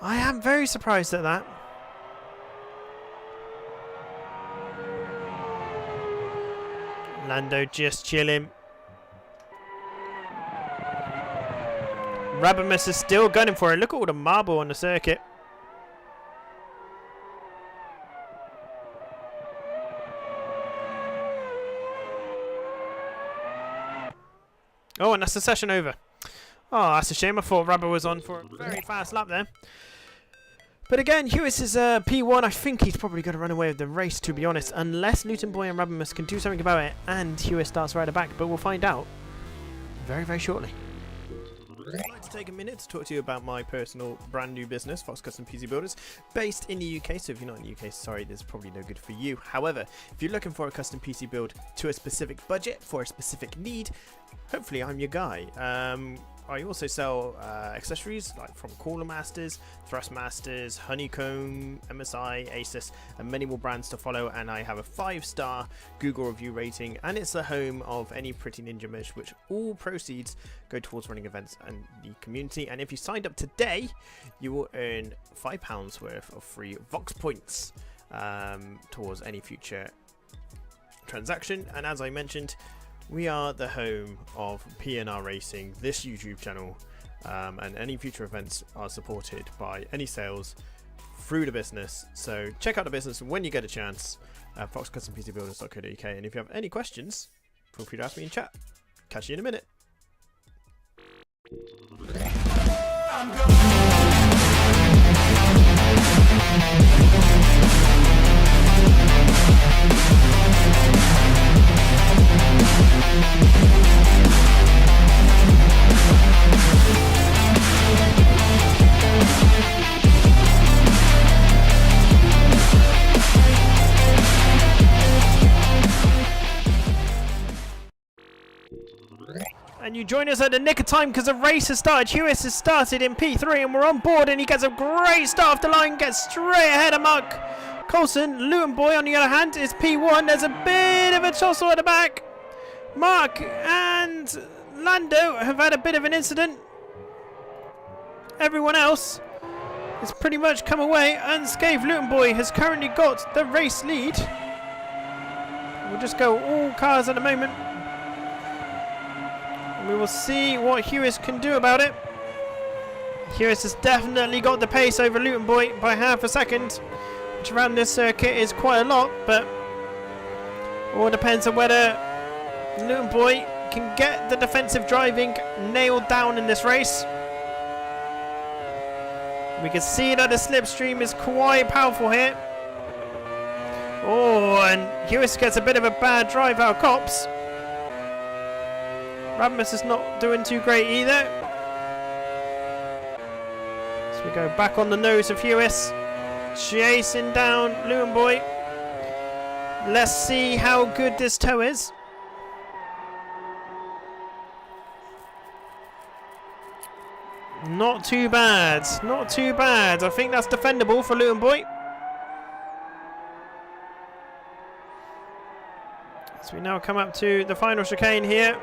I am very surprised at that. Lando just chilling. Rabamus is still gunning for it. Look at all the marble on the circuit. Oh, and that's the session over. Oh, that's a shame. I thought Rabba was on for a very fast lap there. But again, Hewis is P1. I think he's probably going to run away with the race, to be honest, unless Luton Boy and Rabamus can do something about it and Hewis starts right at the back. But we'll find out very, very shortly. I'd like to take a minute to talk to you about my personal brand new business, Fox Custom PC Builders, based in the UK. So if you're not in the UK, sorry, this is probably no good for you. However, if you're looking for a custom PC build to a specific budget for a specific need, hopefully I'm your guy. I also sell accessories like from Cooler Masters, Thrustmasters, Honeycomb, MSI, Asus, and many more brands to follow. And I have a 5-star Google review rating, and it's the home of any Pretty Ninja merch, which all proceeds go towards running events and the community. And if you signed up today, you will earn £5 worth of free Vox points towards any future transaction. And as I mentioned, we are the home of PNR Racing, this YouTube channel, and any future events are supported by any sales through the business. So check out the business when you get a chance at foxcustompcbuilders.co.uk. And if you have any questions, feel free to ask me in chat. Catch you in a minute. And you join us at the nick of time because the race has started. Hewis has started in P3 and we're on board, and he gets a great start off the line, gets straight ahead of Mark Coulson. Luton Boy, on the other hand, is P1. There's a bit of a tussle at the back. Mark and Lando have had a bit of an incident. Everyone else has pretty much come away unscathed. Luton Boy has currently got the race lead. We'll just go all cars at the moment. We will see what Hewis can do about it. Hewis has definitely got the pace over Luton Boy by half a second, which around this circuit is quite a lot, but all depends on whether Luton Boy can get the defensive driving nailed down in this race. We can see that the slipstream is quite powerful here. Oh, and Hewis gets a bit of a bad drive out of Cops. Rabamus is not doing too great either. So we go back on the nose of Hewis, chasing down Luton Boy. Let's see how good this toe is. Not too bad, not too bad. I think that's defendable for Luton Boy. So we now come up to the final chicane here.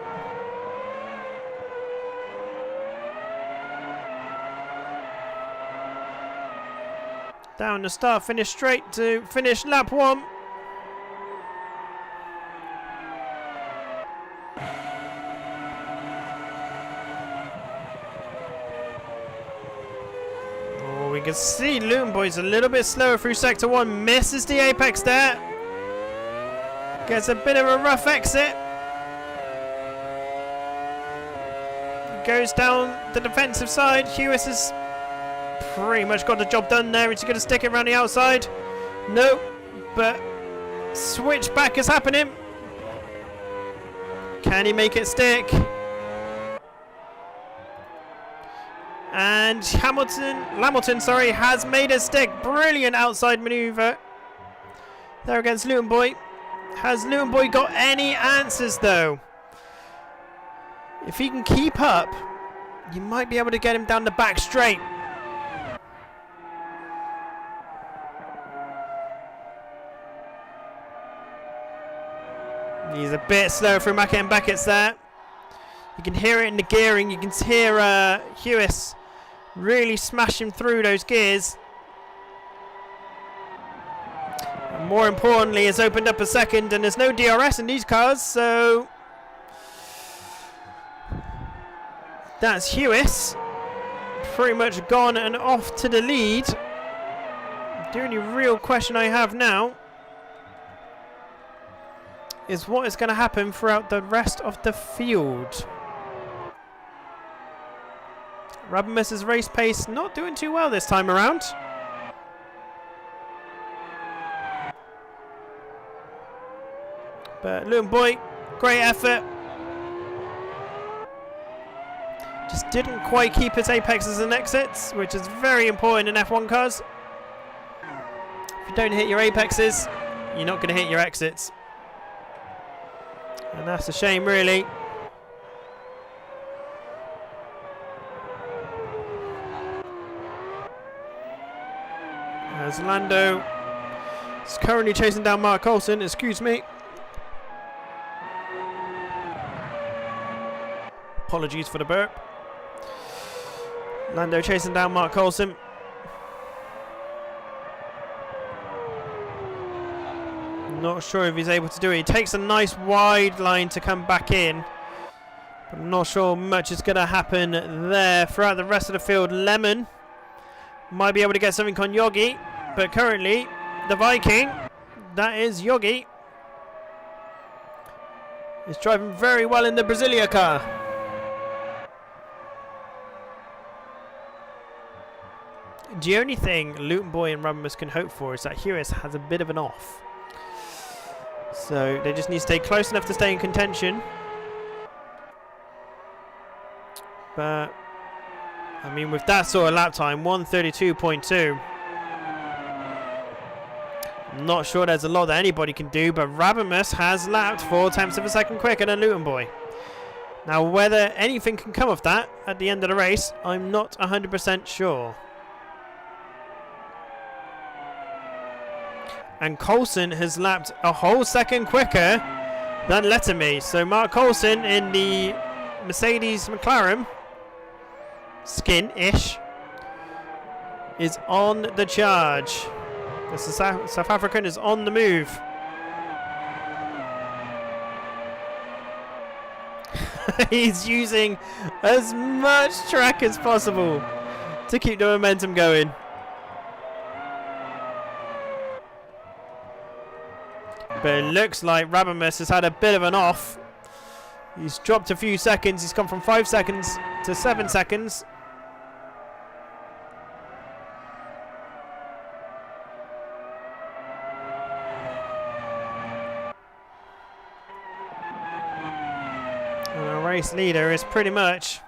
Down the start, finish straight to finish lap 1. can see Luton Boy's a little bit slower through sector 1. Misses the apex there. Gets a bit of a rough exit. Goes down the defensive side. Hewis has pretty much got the job done there. Is he going to stick it around the outside? No, but switchback is happening. Can he make it stick? And Lamilton, has made it stick. Brilliant outside manoeuvre there against Luton Boy. Has Luton Boy got any answers though? If he can keep up, you might be able to get him down the back straight. He's a bit slow through Mackett and Beckett's there. You can hear it in the gearing. You can hear Hewis really smashing through those gears. And more importantly, it's opened up a second, and there's no DRS in these cars, so that's Hewis pretty much gone and off to the lead. The only real question I have now is what is going to happen throughout the rest of the field. Rabimus's race pace not doing too well this time around. But Luton Boy, great effort. Just didn't quite keep his apexes and exits, which is very important in F1 cars. If you don't hit your apexes, you're not going to hit your exits. And that's a shame, really. As Lando is currently chasing down Mark Coulson, excuse me. Apologies for the burp. Lando chasing down Mark Coulson. Not sure if he's able to do it. He takes a nice wide line to come back in. But I'm not sure much is going to happen there. Throughout the rest of the field, Lemon might be able to get something on Yogi. But currently, the Viking, that is Yogi, is driving very well in the Brasilia car. The only thing Luton Boy and Rabimus can hope for is that Hewis has a bit of an off. So they just need to stay close enough to stay in contention. But, I mean, with that sort of lap time, 1:32.2, I'm not sure there's a lot that anybody can do, but Rabimus has lapped 4/10 of a second quicker than Luton Boy. Now, whether anything can come of that at the end of the race, I'm not 100% sure. And Coulson has lapped a whole second quicker than Letterme. So Mark Coulson in the Mercedes McLaren skin-ish is on the charge. The South African is on the move. He's using as much track as possible to keep the momentum going. But it looks like Rabimus has had a bit of an off. He's dropped a few seconds. He's gone from 5 seconds to 7 seconds. And our race leader is pretty much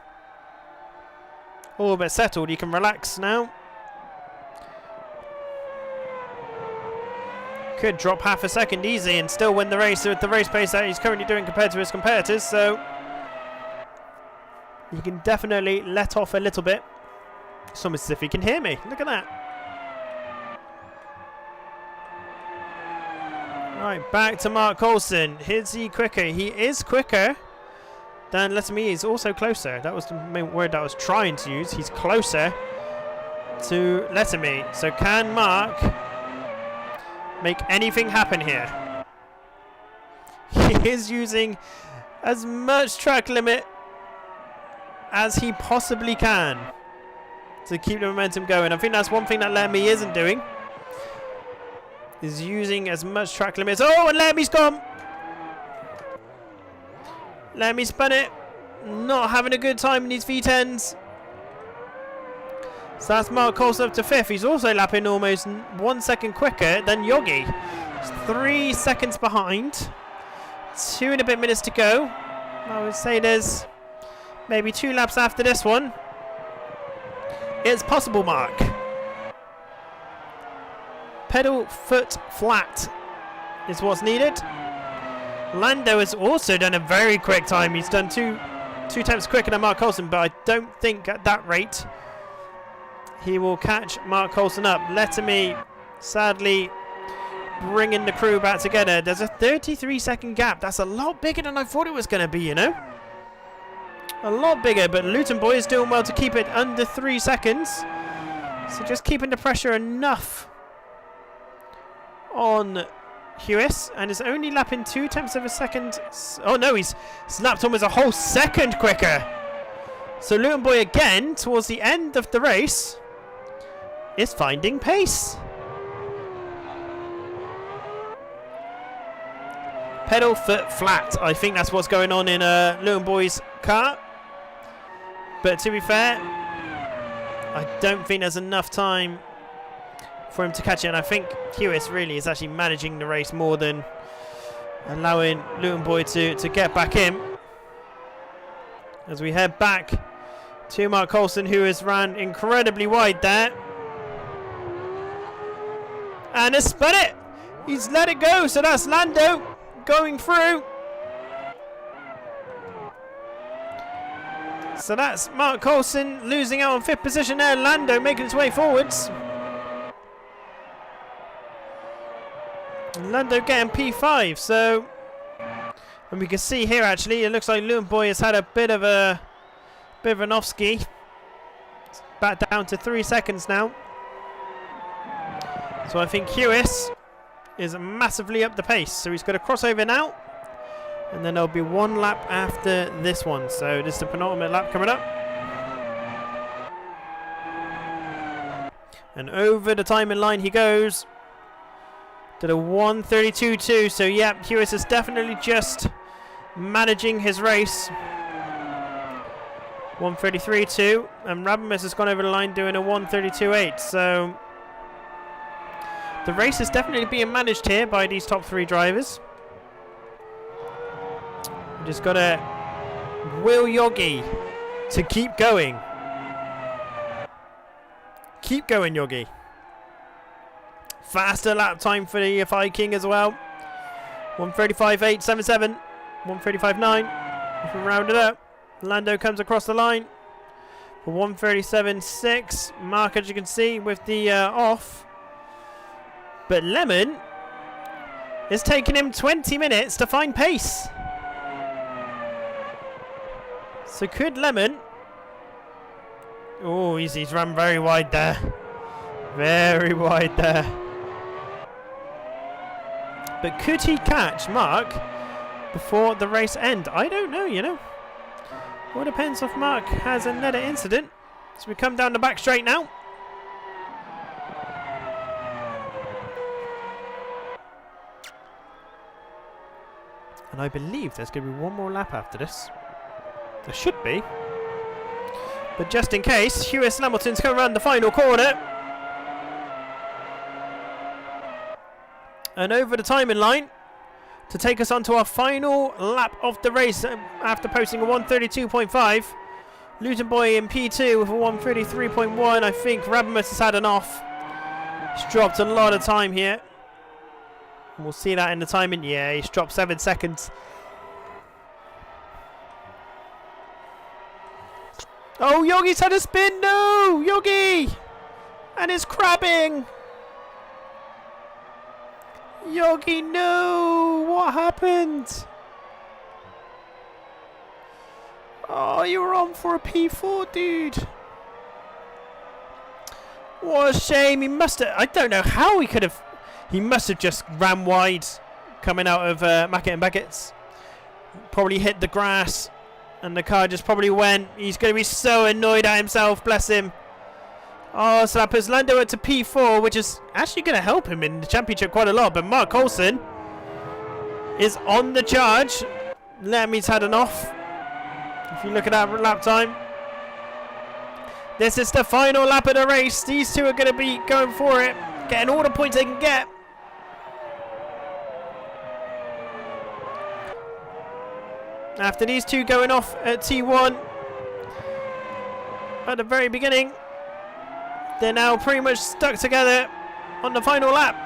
all but settled. You can relax now. Could drop half a second easy and still win the race at the race pace that he's currently doing compared to his competitors, so you can definitely let off a little bit. It's almost as if he can hear me. Look at that. Right, back to Mark Coulson. Is he quicker? He is quicker than Letterme. He's also closer. That was the main word that I was trying to use. He's closer to Letterme. So can Mark make anything happen here? He is using as much track limit as he possibly can to keep the momentum going. I think that's one thing that Lemmy isn't doing. Is using as much track limits. Oh, and Lemmy's gone. Lemmy spun it. Not having a good time in these V10s. So that's Mark Coulson up to 5th. He's also lapping almost 1 second quicker than Yogi. He's 3 seconds behind. 2 and a bit minutes to go. I would say there's maybe 2 laps after this one. It's possible, Mark. Pedal foot flat is what's needed. Lando has also done a very quick time. He's done two times quicker than Mark Coulson, but I don't think at that rate he will catch Mark Coulson up. Lettermy, sadly, bringing the crew back together. There's a 33-second gap. That's a lot bigger than I thought it was going to be, you know? A lot bigger, but Luton Boy is doing well to keep it under 3 seconds. So just keeping the pressure enough on Hewis, and is only lapping 0.2 of a second. Oh no, he's lapped almost a whole second quicker. So Luton Boy again, towards the end of the race, is finding pace. Pedal foot flat. I think that's what's going on in Luton Boy's car. But to be fair, I don't think there's enough time for him to catch it, and I think Hewis really is actually managing the race more than allowing Luton Boy to get back in. As we head back to Mark Coulson, who has ran incredibly wide there. And has spun it! He's let it go, so that's Lando going through. So that's Mark Coulson losing out on 5th position there. Lando making his way forwards. Lando getting P5, so, and we can see here actually it looks like Luton Boy has had a bit of an off ski. It's back down to 3 seconds now. So I think Hewis is massively up the pace. So he's got a crossover now, and then there'll be 1 lap after this one. So this is the penultimate lap coming up. And over the timing line he goes. Did a 1:32.2, so yeah, Hewis is definitely just managing his race. 1:33.2, and Rabimus has gone over the line doing a 1:32.8, so the race is definitely being managed here by these top 3 drivers. We just got to will Yogi to keep going. Keep going, Yogi. Faster lap time for the Viking as well. 1:35.877. 1:35.9. If we round it up, Lando comes across the line for 1:37.6. Mark, as you can see, with the off. But Lemon is taking him 20 minutes to find pace. So could Lemon... Oh, he's run very wide there. Very wide there. But could he catch Mark before the race end? I don't know, you know. All depends if Mark has another incident. So we come down the back straight now. And I believe there's going to be 1 more lap after this. There should be. But just in case, Hewis Lamilton's going to run the final corner. And over the timing line to take us onto our final lap of the race after posting a 1:32.5. Luton Boy in P2 with a 1:33.1. I think Rabimus has had an off. He's dropped a lot of time here. And we'll see that in the timing. Yeah, he's dropped 7 seconds. Oh, Yogi's had a spin. No, Yogi! And it's crabbing. Yogi, no! What happened? Oh, you were on for a P4, dude. What a shame. He must have... I don't know how he could have... He must have just ran wide coming out of Mackett and Beckett's. Probably hit the grass and the car just probably went. He's going to be so annoyed at himself, bless him. Oh, so that puts Lando up to P4, which is actually going to help him in the championship quite a lot. But Mark Coulson is on the charge. Lemmy's had an off. If you look at that lap time. This is the final lap of the race. These two are going to be going for it. Getting all the points they can get. After these two going off at T1 at the very beginning, they're now pretty much stuck together on the final lap.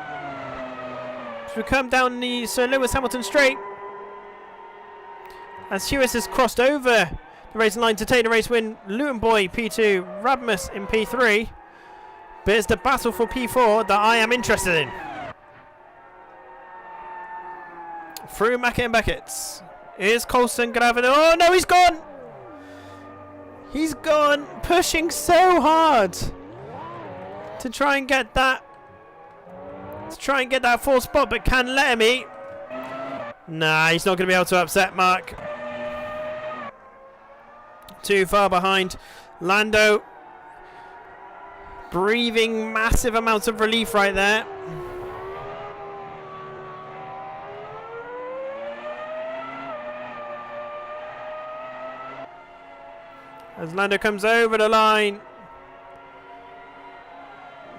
As we come down the Sir Lewis Hamilton straight, as Hewis has crossed over the racing line to take the race win, Luton Boy P2, Radmus in P3. But it's the battle for P4 that I am interested in. Through Mackett and Beckett's. Is Coulson gonna have it? Oh no, he's gone! He's gone, pushing so hard to try and get that. Fourth spot, but can Lemmy? Nah, he's not gonna be able to upset Mark. Too far behind. Lando breathing massive amounts of relief right there. As Lando comes over the line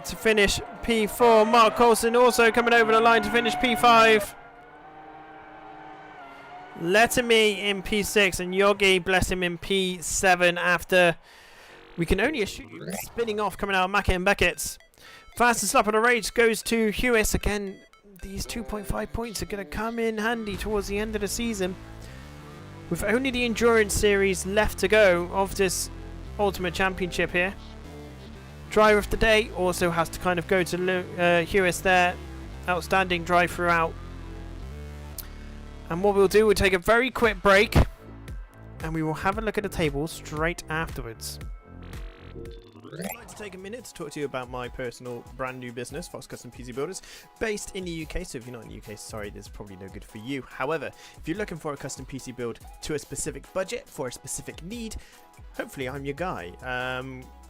to finish P4. Mark Coulson also coming over the line to finish P5. Letterme in P6 and Yogi, bless him, in P7 after we can only assume spinning off coming out of Mackett and Beckett's. Fastest lap of the race goes to Hewis. Again, these 2.5 points are going to come in handy towards the end of the season. With only the Endurance Series left to go of this Ultimate Championship here. Driver of the Day also has to kind of go to Hewis there. Outstanding drive throughout. And what we'll do, we'll take a very quick break. And we will have a look at the table straight afterwards. I'd like to take a minute to talk to you about my personal brand new business, Fox Custom PC Builders, based in the UK. So if you're not in the UK, sorry, this is probably no good for you. However, if you're looking for a custom PC build to a specific budget for a specific need, hopefully I'm your guy.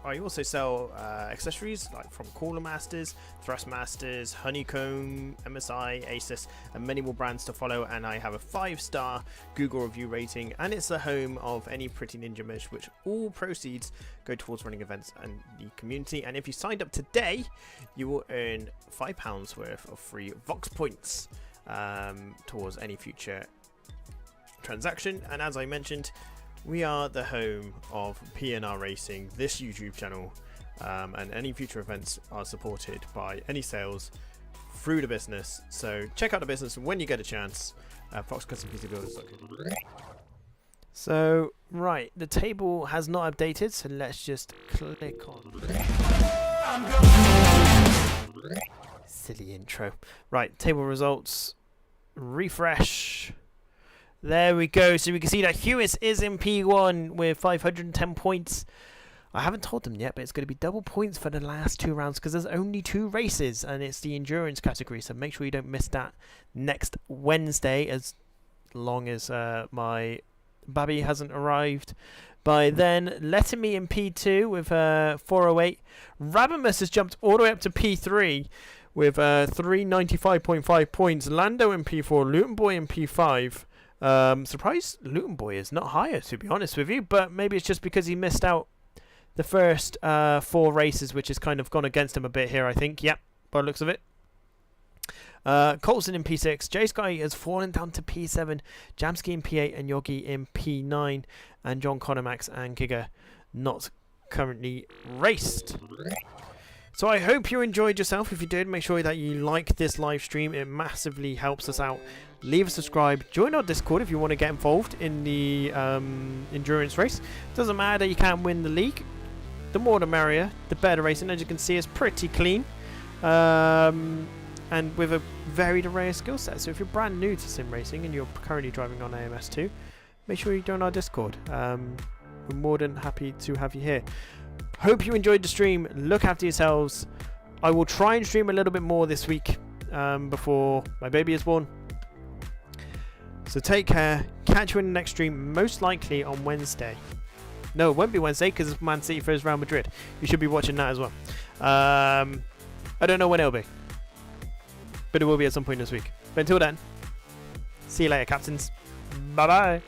I also sell accessories like from Cooler Masters, Thrustmasters, Honeycomb, MSI, Asus, and many more brands to follow. And I have a 5-star Google review rating, and it's the home of any Pretty Ninja merch, which all proceeds go towards running events and the community. And if you signed up today, you will earn £5 worth of free Vox points towards any future transaction. And as I mentioned, we are the home of PNR Racing, this YouTube channel, and any future events are supported by any sales through the business. So check out the business when you get a chance. Fox Custom PC Builders. So, right, the table has not updated, so let's just click on. Silly intro. Right, table results. Refresh. There we go. So we can see that Hewis is in P1 with 510 points. I haven't told them yet, but it's going to be double points for the last 2 rounds because there's only 2 races and it's the endurance category. So make sure you don't miss that next Wednesday, as long as my Babby hasn't arrived by then. Letterme in P2 with 408. Rabimus has jumped all the way up to P3 with 395.5 points. Lando in P4. Luton Boy in P5. Surprised Luton Boy is not higher, to be honest with you, but maybe it's just because he missed out the first 4 races, which has kind of gone against him a bit here, I think. Yep, by the looks of it. Coulson in P6. J-Sky has fallen down to P7. Jamsky in P8 and Yogi in P9. And John Connormax and Giga not currently raced. So I hope you enjoyed yourself. If you did, make sure that you like this live stream. It massively helps us out. Leave a subscribe. Join our Discord if you want to get involved in the endurance race. Doesn't matter that you can't win the league. The more the merrier. The better racing. As you can see, it's pretty clean. And with a varied array of skill sets. So if you're brand new to sim racing and you're currently driving on AMS2, make sure you join our Discord. We're more than happy to have you here. Hope you enjoyed the stream. Look after yourselves. I will try and stream a little bit more this week before my baby is born. So take care. Catch you in the next stream, most likely on Wednesday. No, it won't be Wednesday because Man City versus Real Madrid. You should be watching that as well. I don't know when it'll be, but it will be at some point this week. But until then, see you later, captains. Bye bye.